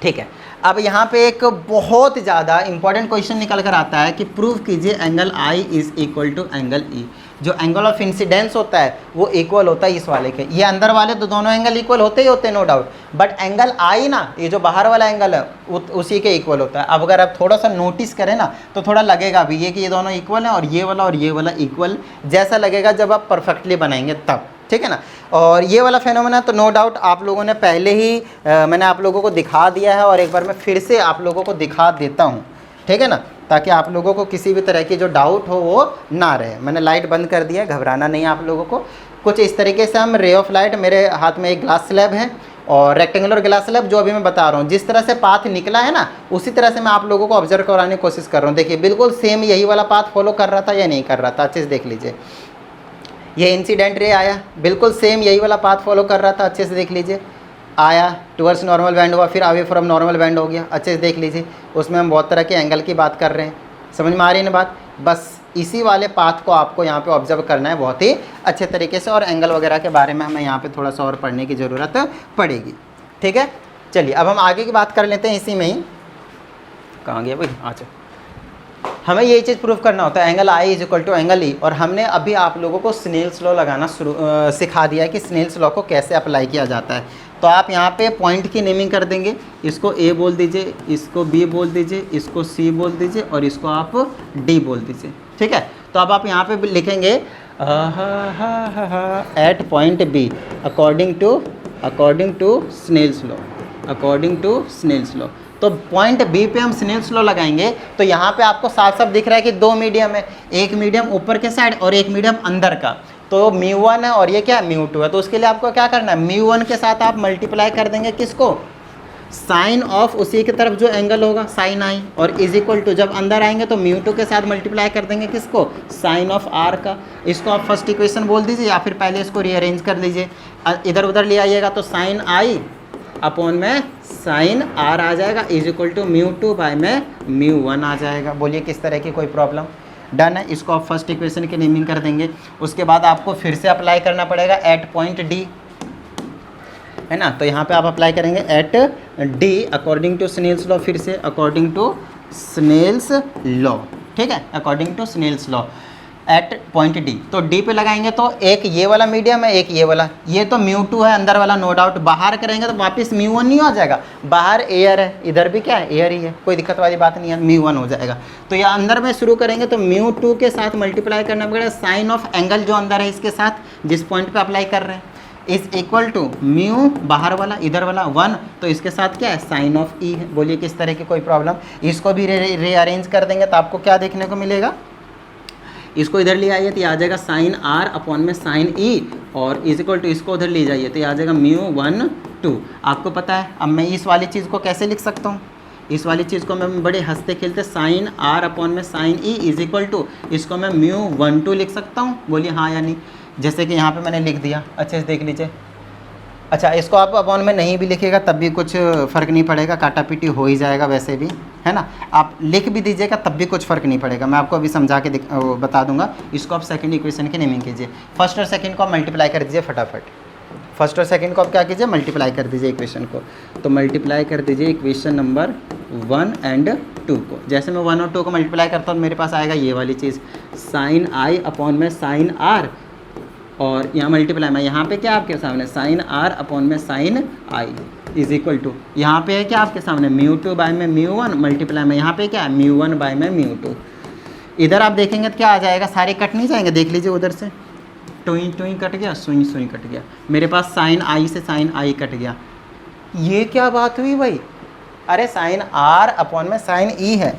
ठीक है, अब यहाँ पे एक बहुत ज़्यादा इंपॉर्टेंट क्वेश्चन निकल कर आता है कि प्रूव कीजिए angle I is equal to angle E। जो एंगल ऑफ इंसिडेंस होता है वो इक्वल होता है इस वाले के, ये अंदर वाले तो दोनों एंगल इक्वल होते ही होते हैं, no doubt, but angle I ना, ये जो बाहर वाला एंगल है उसी के इक्वल होता है। अब अगर आप थोड़ा सा नोटिस करें ना तो थोड़ा लगेगा भी ये कि ये दोनों इक्वल हैं, और ये वाला इक्वल जैसा लगेगा जब आप परफेक्टली बनाएंगे तब, ठीक है ना। और ये वाला फेनोमेना तो नो डाउट आप लोगों ने पहले ही मैंने आप लोगों को दिखा दिया है, और एक बार मैं फिर से आप लोगों को दिखा देता हूँ, ठीक है ना, ताकि आप लोगों को किसी भी तरह की जो डाउट हो वो ना रहे। मैंने लाइट बंद कर दिया, घबराना नहीं आप लोगों को। कुछ इस तरीके से हम रे ऑफ लाइट, मेरे हाथ में एक ग्लास स्लैब है और रेक्टेंगुलर ग्लास स्लैब, जो अभी मैं बता रहा हूँ जिस तरह से पाथ निकला है ना, उसी तरह से मैं आप लोगों को ऑब्जर्व कराने की कोशिश कर रहा हूँ। देखिए बिल्कुल सेम यही वाला पाथ फॉलो कर रहा था या नहीं कर रहा था, अच्छे से देख लीजिए। ये इंसिडेंट रे आया, बिल्कुल सेम यही वाला पाथ फॉलो कर रहा था, अच्छे से देख लीजिए। आया, टुवर्ड्स नॉर्मल बैंड हुआ, फिर अवे फ्रॉम नॉर्मल बैंड हो गया, अच्छे से देख लीजिए। उसमें हम बहुत तरह के एंगल की बात कर रहे हैं, समझ में आ रही है ना बात। बस इसी वाले पाथ को आपको यहाँ पे ऑब्जर्व करना है बहुत ही अच्छे तरीके से, और एंगल वगैरह के बारे में हमें यहाँ पे थोड़ा सा और पढ़ने की ज़रूरत पड़ेगी, ठीक है। चलिए अब हम आगे की बात कर लेते हैं इसी में ही। कहाँ गया भाई, अच्छा, हमें यही चीज़ प्रूव करना होता है, angle I is equal to angle E। और हमने अभी आप लोगों को स्नेल्स लॉ लगाना सिखा दिया है कि स्नेल्स लॉ को कैसे अप्लाई किया जाता है। तो आप यहाँ पे पॉइंट की नेमिंग कर देंगे, इसको A बोल दीजिए, इसको B बोल दीजिए, इसको C बोल दीजिए और इसको आप D बोल दीजिए, ठीक है। तो अब आप यहाँ पे लिखेंगे at point B according to Snell's law. तो पॉइंट बी पे हम स्नेल्स लॉ लगाएंगे, तो यहाँ पे आपको साफ साफ दिख रहा है कि दो मीडियम है, एक मीडियम ऊपर के साइड और एक मीडियम अंदर का। तो μ1 है और ये क्या है, μ2 है। तो उसके लिए आपको क्या करना है, μ1 के साथ आप मल्टीप्लाई कर देंगे किसको, साइन ऑफ उसी की तरफ जो एंगल होगा साइन I, और इज इक्वल टू जब अंदर आएंगे तो μ2 के साथ मल्टीप्लाई कर देंगे किसको, साइन ऑफ R का। इसको आप फर्स्ट इक्वेशन बोल दीजिए, या फिर पहले इसको रीअरेंज कर लीजिए, इधर उधर ले आइएगा तो साइन I अपॉन में साइन R आ जाएगा, इज इक्वल टू μ2 बाय में μ1 आ जाएगा। बोलिए किस तरह की कोई प्रॉब्लम, डन है। इसको आप फर्स्ट इक्वेशन की नेमिंग कर देंगे। उसके बाद आपको फिर से अप्लाई करना पड़ेगा एट पॉइंट D, है ना। तो यहाँ पे आप अप्लाई करेंगे at D according to Snell's law, फिर से अकॉर्डिंग टू स्नेल्स लॉ, ठीक है, according to Snell's law at point D। तो D पे लगाएंगे तो एक ये वाला मीडियम है, एक ये वाला, ये तो μ2 है अंदर वाला, नो डाउट। बाहर करेंगे तो वापस μ1 नहीं हो जाएगा, बाहर एयर है, इधर भी क्या है, एयर ही है, कोई दिक्कत वाली बात नहीं है, μ1 हो जाएगा। तो ये अंदर में शुरू करेंगे तो μ2 के साथ मल्टीप्लाई करना पड़ेगा साइन ऑफ एंगल जो अंदर है इसके साथ, जिस पॉइंट पे अप्लाई कर रहे हैं। इज इक्वल टू म्यू बाहर वाला इधर वाला 1, तो इसके साथ क्या है साइन ऑफ ई है। बोलिए किस तरह की कोई प्रॉब्लम। इसको भी रीअरेंज कर देंगे तो आपको क्या देखने को मिलेगा, इसको इधर ले आइए तो ये आ जाएगा साइन आर अपॉन में साइन ई, और इज इक्वल टू इसको उधर ले जाइए तो ये आ जाएगा म्यू 1 2। आपको पता है अब मैं इस वाली चीज़ को कैसे लिख सकता हूँ, इस वाली चीज़ को मैं बड़े हंसते खेलते साइन आर अपॉन में sine E is equal to इसको मैं म्यू 1 2 लिख सकता हूँ। बोलिए हाँ या नहीं। जैसे कि यहाँ पे मैंने लिख दिया, अच्छे से देख लीजिए। अच्छा, इसको आप अपॉन में नहीं भी लिखिएगा तब भी कुछ फ़र्क नहीं पड़ेगा, काटा पीटी हो ही जाएगा वैसे भी, है ना। आप लिख भी दीजिएगा तब भी कुछ फ़र्क नहीं पड़ेगा, मैं आपको अभी समझा के बता दूंगा। इसको आप सेकंड इक्वेशन की नेमिंग कीजिए। फर्स्ट और सेकंड को आप मल्टीप्लाई कर दीजिए फटाफट। फर्स्ट और सेकंड को आप क्या कीजिए, मल्टीप्लाई कर दीजिए इक्वेशन को। तो मल्टीप्लाई कर दीजिए इक्वेशन नंबर 1 एंड 2 को। जैसे मैं 1 और 2 को मल्टीप्लाई करता हूँ मेरे पास आएगा ये वाली चीज़ साइन आई अपॉन में साइन आर, और यहाँ मल्टीप्लाई में यहाँ पे क्या आपके सामने साइन आर अपॉन में sine I is equal to यहाँ पे है क्या आपके सामने म्यू 2 बाय में म्यू 1 मल्टीप्लाई में यहाँ पे क्या है म्यू 1 बाय में म्यू 2। इधर आप देखेंगे तो क्या आ जाएगा, सारे कट नहीं जाएंगे, देख लीजिए उधर से टुई टुई कट गया, सुई सुई कट गया, मेरे पास साइन आई से साइन आई कट गया। ये क्या बात हुई भाई, अरे साइन आर अपॉन में साइन ई है,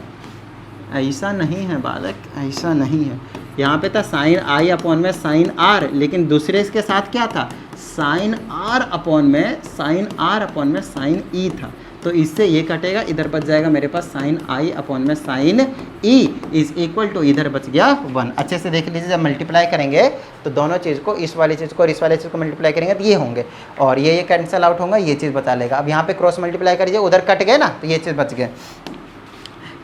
ऐसा नहीं है बालक, ऐसा नहीं है। यहाँ पे था साइन आई अपॉन में साइन आर, लेकिन दूसरे इसके साथ क्या था साइन आर अपॉन में साइन ई था, तो इससे ये कटेगा, इधर बच जाएगा मेरे पास साइन आई अपॉन में sine E is equal to इधर बच गया 1। अच्छे से देख लीजिए, जब मल्टीप्लाई करेंगे तो दोनों चीज़ को, इस वाली चीज़ को और इस वाली चीज़ को मल्टीप्लाई करेंगे तो ये होंगे, और ये कैंसिल आउट होगा, ये चीज़ बता लेगा। अब यहाँ पे क्रॉस मल्टीप्लाई करिए, उधर कट गए ना तो ये चीज़ बच गए।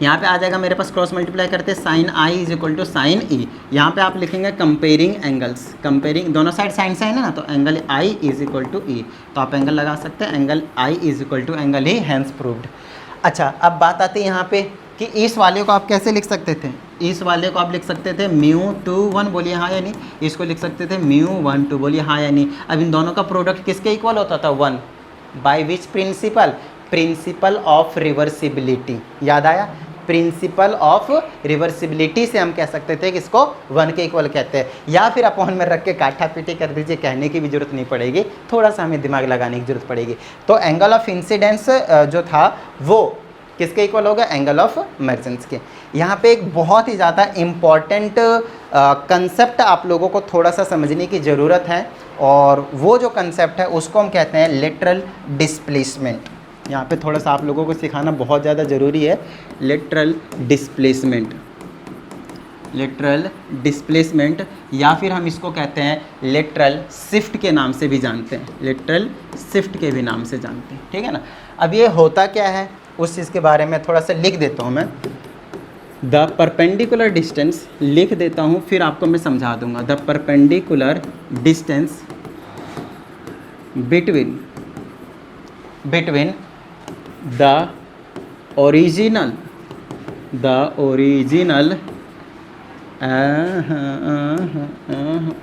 यहाँ पे आ जाएगा मेरे पास क्रॉस मल्टीप्लाई करते sine I is equal to sine e. यहाँ पे आप लिखेंगे कंपेयरिंग एंगल्स, कंपेयरिंग दोनों साइड साइन से है ना, तो angle i is equal to e, तो आप एंगल लगा सकते हैं angle i is equal to angle e, hence proved. अच्छा, अब बात आती है यहाँ पे कि इस वाले को आप कैसे लिख सकते थे, इस वाले को आप लिख सकते थे म्यू 2 1, बोलिए हाँ या नहीं। इसको लिख सकते थे म्यू 1 2, बोलिए हाँ या नहीं। अब इन दोनों का प्रोडक्ट किसके इक्वल होता था 1, by which principle, principle of reversibility. याद आया, प्रिंसिपल ऑफ रिवर्सिबिलिटी से हम कह सकते थे कि इसको 1 के इक्वल कहते हैं, या फिर अपॉन में रख के काटा पीटी कर दीजिए, कहने की भी जरूरत नहीं पड़ेगी, थोड़ा सा हमें दिमाग लगाने की जरूरत पड़ेगी। तो एंगल ऑफ इंसिडेंस जो था वो किसके इक्वल होगा, एंगल ऑफ इमर्जेंस के। यहाँ पे एक बहुत ही ज़्यादा इम्पॉर्टेंट कंसेप्ट आप लोगों को थोड़ा सा समझने की ज़रूरत है, और वो जो कंसेप्ट है उसको हम कहते हैं लेटरल डिस्प्लेसमेंट। यहाँ पे थोड़ा सा आप लोगों को सिखाना बहुत ज़्यादा ज़रूरी है, लेटरल डिस्प्लेसमेंट, लेटरल डिस्प्लेसमेंट, या फिर हम इसको कहते हैं लेटरल शिफ्ट के नाम से भी जानते हैं, लेटरल शिफ्ट के भी नाम से जानते हैं, ठीक है ना। अब ये होता क्या है उस चीज़ के बारे में थोड़ा सा लिख देता हूँ मैं, द परपेंडिकुलर डिस्टेंस लिख देता हूँ, फिर आपको मैं समझा दूंगा। The perpendicular distance between the original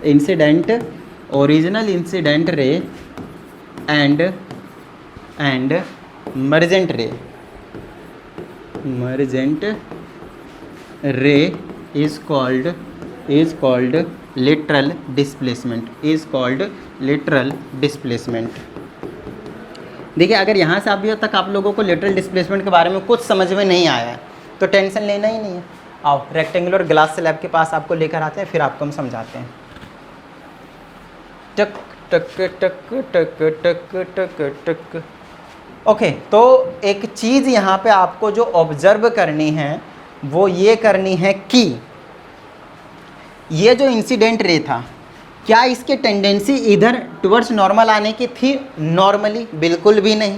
incident, original incident ray and emergent ray is called lateral displacement, is called lateral displacement। देखिए, अगर यहाँ से अभी तक आप लोगों को लेटरल डिस्प्लेसमेंट के बारे में कुछ समझ में नहीं आया है तो टेंशन लेना ही नहीं है। आओ रेक्टेंगुलर ग्लास स्लैब के पास आपको लेकर आते हैं, फिर आपको हम समझाते हैं। टक टक टक टक टक टक टक। ओके, तो एक चीज़ यहाँ पे आपको जो ऑब्जर्व करनी है वो ये करनी है कि ये जो इंसिडेंट रे था, क्या इसकी टेंडेंसी इधर टुवर्ड्स नॉर्मल आने की थी? नॉर्मली बिल्कुल भी नहीं।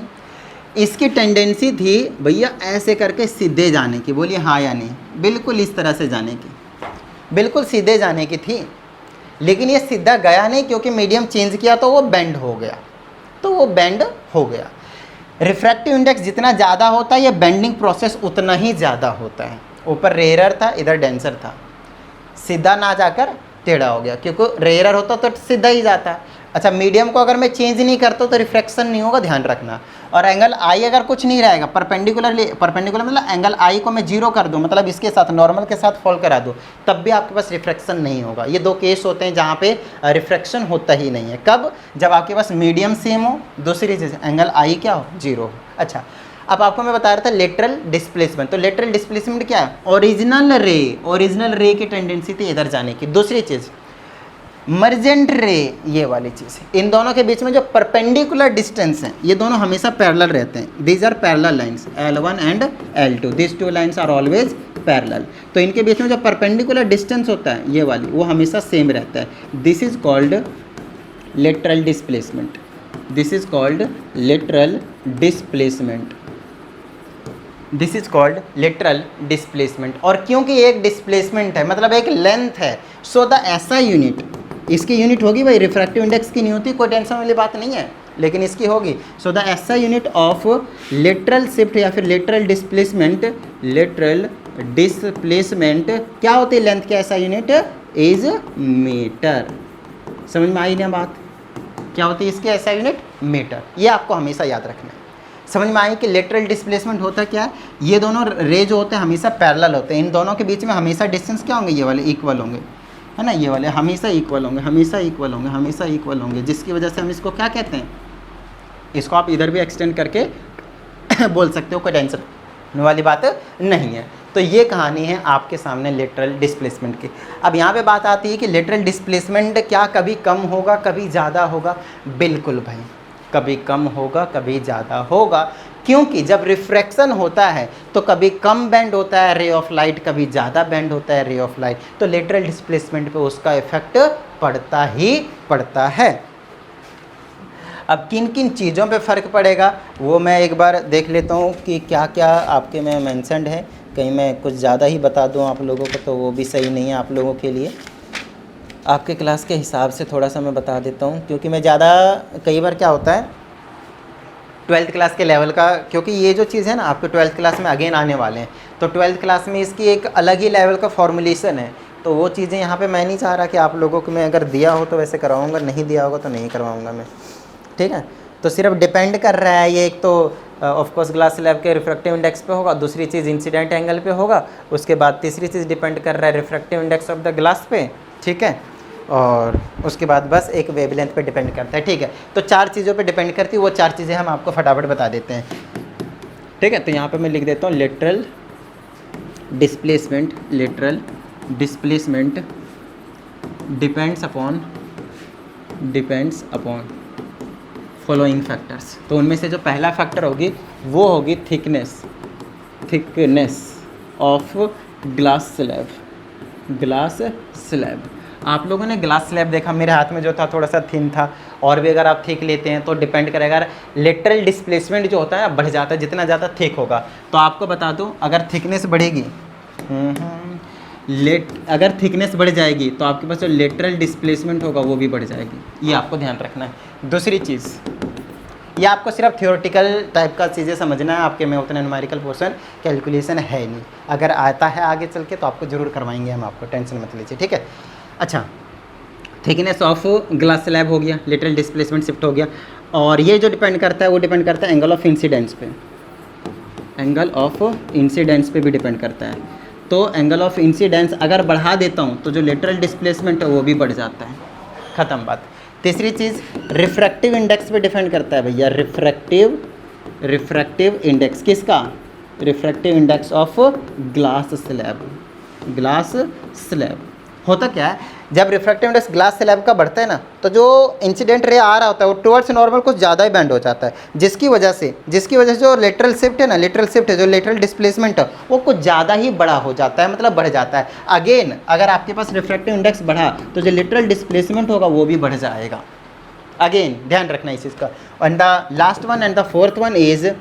इसकी टेंडेंसी थी भैया ऐसे करके सीधे जाने की, बोलिए हाँ या नहीं। बिल्कुल इस तरह से जाने की, बिल्कुल सीधे जाने की थी, लेकिन ये सीधा गया नहीं क्योंकि मीडियम चेंज किया तो वो बेंड हो गया, तो वो बेंड हो गया। रिफ्रैक्टिव इंडेक्स जितना ज़्यादा होता है ये बेंडिंग प्रोसेस उतना ही ज़्यादा होता है। ऊपर रेयरर था, इधर डेंसर था, सीधा ना जाकर टेढ़ा हो गया, क्योंकि रेयरर होता तो सीधा ही जाता, अच्छा, मीडियम को अगर मैं चेंज नहीं करता हूँ तो रिफ्रैक्शन नहीं होगा, ध्यान रखना। और एंगल आई अगर कुछ नहीं रहेगा, परपेंडिकुलर मतलब एंगल आई को मैं जीरो कर दूँ, मतलब इसके साथ नॉर्मल के साथ फॉल करा दूँ, तब भी आपके पास रिफ्रैक्शन नहीं होगा। ये दो केस होते हैं जहाँ पे रिफ्रैक्शन होता ही नहीं है। कब? जब आपके पास मीडियम सेम हो, दूसरी चीज़ एंगल आई क्या हो, जीरो हो। अच्छा, अब आपको मैं बता रहा था लेटरल डिस्प्लेसमेंट। तो लेटरल डिस्प्लेसमेंट क्या है? ओरिजिनल रे की टेंडेंसी थी इधर जाने की। दूसरी चीज़ मर्जेंट रे, ये वाली चीज़, इन दोनों के बीच में जो परपेंडिकुलर डिस्टेंस है, ये दोनों हमेशा पैरेलल रहते हैं। These are parallel lines, L1 and L2, this two lines are always parallel. तो इनके बीच में जो परपेंडिकुलर डिस्टेंस होता है, ये वाली, वो हमेशा सेम रहता है। This is called lateral displacement. This is called lateral displacement. This is called lateral displacement. और क्योंकि एक डिस्प्लेसमेंट है, मतलब एक लेंथ है, सो द SI यूनिट, इसकी यूनिट होगी भाई, रिफ्रैक्टिव इंडेक्स की नहीं होती, कोई टेंशन वाली बात नहीं है, लेकिन इसकी होगी। So the SI unit of lateral shift या फिर लेटरल डिस्प्लेसमेंट क्या होती है? लेंथ की SI यूनिट इज मीटर। समझ में आई ना बात? क्या होती है इसकी SI यूनिट? मीटर। ये आपको हमेशा याद रखना है। समझ में आई कि लेटरल डिस्प्लेसमेंट होता क्या है? ये दोनों रे जो होते हैं हमेशा पैरेलल होते हैं, इन दोनों के बीच में हमेशा डिस्टेंस क्या होंगे? ये वाले इक्वल होंगे, है ना, ये वाले हमेशा इक्वल होंगे, हमेशा इक्वल होंगे, हमेशा इक्वल होंगे, जिसकी वजह से हम इसको क्या कहते हैं? इसको आप इधर भी एक्सटेंड करके बोल सकते हो, कोई टेंशन वाली बात नहीं है। तो ये कहानी है आपके सामने लेटरल डिस्प्लेसमेंट की। अब यहाँ पे बात आती है कि लेटरल डिस्प्लेसमेंट क्या कभी कम होगा, कभी ज़्यादा होगा? बिल्कुल भाई, कभी कम होगा, कभी ज़्यादा होगा, क्योंकि जब रिफ्रैक्शन होता है तो कभी कम बेंड होता है रे ऑफ लाइट, कभी ज़्यादा बेंड होता है रे ऑफ लाइट, तो लेटरल डिस्प्लेसमेंट पे उसका इफेक्ट पड़ता ही पड़ता है। अब किन किन चीज़ों पे फ़र्क पड़ेगा वो मैं एक बार देख लेता हूँ कि क्या क्या आपके में मेंशन्ड है, कहीं मैं कुछ ज़्यादा ही बता दूँ आप लोगों को तो वो भी सही नहीं है आप लोगों के लिए। आपके क्लास के हिसाब से थोड़ा सा मैं बता देता हूँ, क्योंकि मैं ज़्यादा, कई बार क्या होता है 12th क्लास के लेवल का, क्योंकि ये जो चीज़ है ना आपके 12th क्लास में अगेन आने वाले हैं, तो 12th क्लास में इसकी एक अलग ही लेवल का फॉर्मुलेशन है, तो वो चीज़ें यहाँ पे मैं नहीं चाह रहा कि आप लोगों को मैं अगर दिया हो तो वैसे करवाऊँगा, नहीं दिया होगा तो नहीं करवाऊँगा मैं, ठीक है। तो सिर्फ डिपेंड कर रहा है ये, एक तो ऑफकोर्स ग्लास स्लैब के रिफ्रैक्टिव इंडेक्स पे होगा, दूसरी चीज़ इंसिडेंट एंगल पे होगा, उसके बाद तीसरी चीज़ डिपेंड कर रहा है refractive index of the glass पे, ठीक है, और उसके बाद बस एक वेवलेंथ पे डिपेंड करता है, ठीक है। तो 4 चीज़ों पे डिपेंड करती है, वो 4 चीज़ें हम आपको फटाफट बता देते हैं, ठीक है। तो यहाँ पे मैं लिख देता हूँ lateral displacement. Lateral displacement depends upon following factors. तो उनमें से जो पहला फैक्टर होगी वो होगी थिकनेस ऑफ ग्लास स्लैब। आप लोगों ने ग्लास स्लैब देखा, मेरे हाथ में जो था थोड़ा सा थिन था, और भी अगर आप थिक लेते हैं तो डिपेंड करेगा, लेटरल डिस्प्लेसमेंट जो होता है बढ़ जाता है जितना ज़्यादा थिक होगा। तो आपको बता दूं, अगर थिकनेस बढ़ेगी, अगर थिकनेस बढ़ जाएगी तो आपके पास जो लेटरल डिस्प्लेसमेंट होगा वो भी बढ़ जाएगी, ये आपको ध्यान रखना है। दूसरी चीज़, ये आपको सिर्फ थियोरेटिकल टाइप का चीज़ें समझना है, आपके में उतना न्यूमेरिकल पोर्शन कैलकुलेशन है नहीं, अगर आता है आगे चल के तो आपको ज़रूर करवाएंगे हम, आपको टेंशन मत लीजिए, ठीक है। अच्छा, थिकनेस ऑफ ग्लास स्लैब हो गया, लेटरल डिस्प्लेसमेंट शिफ्ट हो गया, और ये जो डिपेंड करता है वो डिपेंड करता है एंगल ऑफ इंसिडेंस पे, एंगल ऑफ इंसिडेंस पे भी डिपेंड करता है। तो एंगल ऑफ इंसिडेंस अगर बढ़ा देता हूँ तो जो लेटरल डिस्प्लेसमेंट है वो भी बढ़ जाता है, ख़त्म बात। तीसरी चीज़ रिफ्रैक्टिव इंडेक्स पे डिपेंड करता है भैया, रिफ्रैक्टिव इंडेक्स किसका? Refractive index of glass slab. होता क्या है, जब रिफ्रैक्टिव इंडेक्स ग्लास स्लैब का बढ़ता है ना, तो जो इंसिडेंट रे आ रहा होता है वो टुवर्ड्स नॉर्मल कुछ ज़्यादा ही बेंड हो जाता है, जिसकी वजह से जो लेटरल शिफ्ट है ना, जो लेटरल डिस्प्लेसमेंट है वो कुछ ज़्यादा ही बड़ा हो जाता है, मतलब बढ़ जाता है। अगेन अगर आपके पास रिफ्रैक्टिव इंडेक्स बढ़ा तो जो लेटरल डिस्प्लेसमेंट होगा वो भी बढ़ जाएगा। अगेन ध्यान रखना इस चीज़ का। And the last one and the fourth one is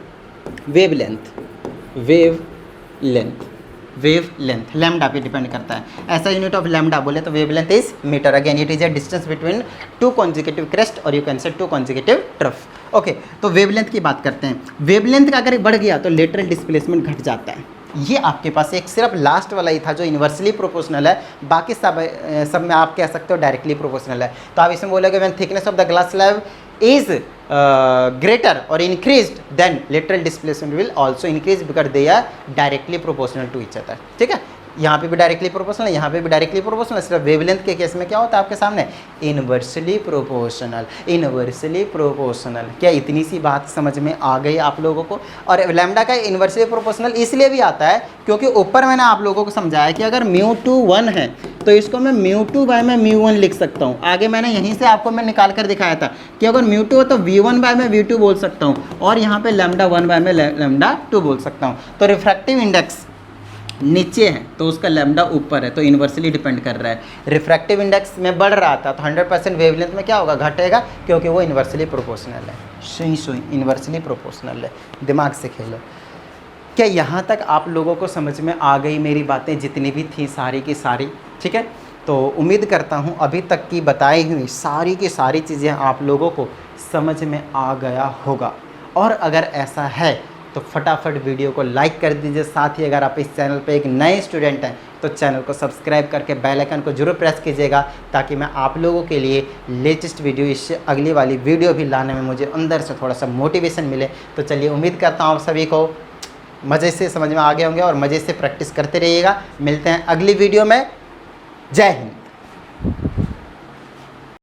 wavelength lambda पे डिपेंड करता है। ऐसा यूनिट ऑफ लैम्डा बोले तो wavelength is metre. Again it is a distance between 2 consecutive crest और you can say 2 consecutive trough. Okay, तो वेवलेंथ की बात करते हैं। वेवलेंथ का अगर बढ़ गया तो लेटरल डिस्प्लेसमेंट घट जाता है। ये आपके पास एक सिर्फ लास्ट वाला ही था जो इन्वर्सली प्रोपोर्शनल है, बाकी सब में आप कह सकते हो डायरेक्टली प्रोपोर्शनल है। तो आप इसमें बोलोगे when thickness of the glass slab is greater और increased then lateral displacement will also increase because they are directly proportional to each other. ठीक है, यहाँ पे भी डायरेक्टली प्रोपोर्शनल है, यहाँ पे भी डायरेक्टली प्रोपोर्शनल, सिर्फ वेवलेंथ के केस में क्या होता है आपके सामने इनवर्सली प्रोपोर्शनल, इनवर्सली प्रोपोर्शनल। क्या इतनी सी बात समझ में आ गई आप लोगों को? और लैम्डा का इनवर्सली प्रोपोर्शनल इसलिए भी आता है क्योंकि ऊपर मैंने आप लोगों को समझाया कि अगर μ2 1 है तो इसको मैं μ2 बाय में μ1 लिख सकता हूँ। आगे मैंने यहीं से आपको मैं निकाल कर दिखाया था कि अगर μ2 हो तो v1 बाय में v2 बोल सकता हूँ, और यहाँ पे लैम्डा 1 बाय में लैम्डा 2 बोल सकता हूँ। तो रिफ्रैक्टिव इंडेक्स नीचे है तो उसका लैम्डा ऊपर है, तो इन्वर्सली डिपेंड कर रहा है। रिफ्रैक्टिव इंडेक्स में बढ़ रहा था तो 100% वेवलेंथ में क्या होगा, घटेगा, क्योंकि वो इन्वर्सली प्रोपोर्शनल है। सुई इन्वर्सली प्रोपोर्शनल है, दिमाग से खेलो। क्या यहाँ तक आप लोगों को समझ में आ गई मेरी बातें जितनी भी थी सारी की सारी? ठीक है, तो उम्मीद करता हूँ अभी तक की बताई हुई सारी की सारी चीज़ें आप लोगों को समझ में आ गया होगा। और अगर ऐसा है तो फटाफट वीडियो को लाइक कर दीजिए। साथ ही अगर आप इस चैनल पे एक नए स्टूडेंट हैं तो चैनल को सब्सक्राइब करके बेल आइकन को जरूर प्रेस कीजिएगा, ताकि मैं आप लोगों के लिए लेटेस्ट वीडियो, इससे अगली वाली वीडियो भी लाने में मुझे अंदर से थोड़ा सा मोटिवेशन मिले। तो चलिए, उम्मीद करता हूँ आप सभी को मज़े से समझ में आ गए होंगे और मज़े से प्रैक्टिस करते रहिएगा। मिलते हैं अगली वीडियो में। जय हिंद।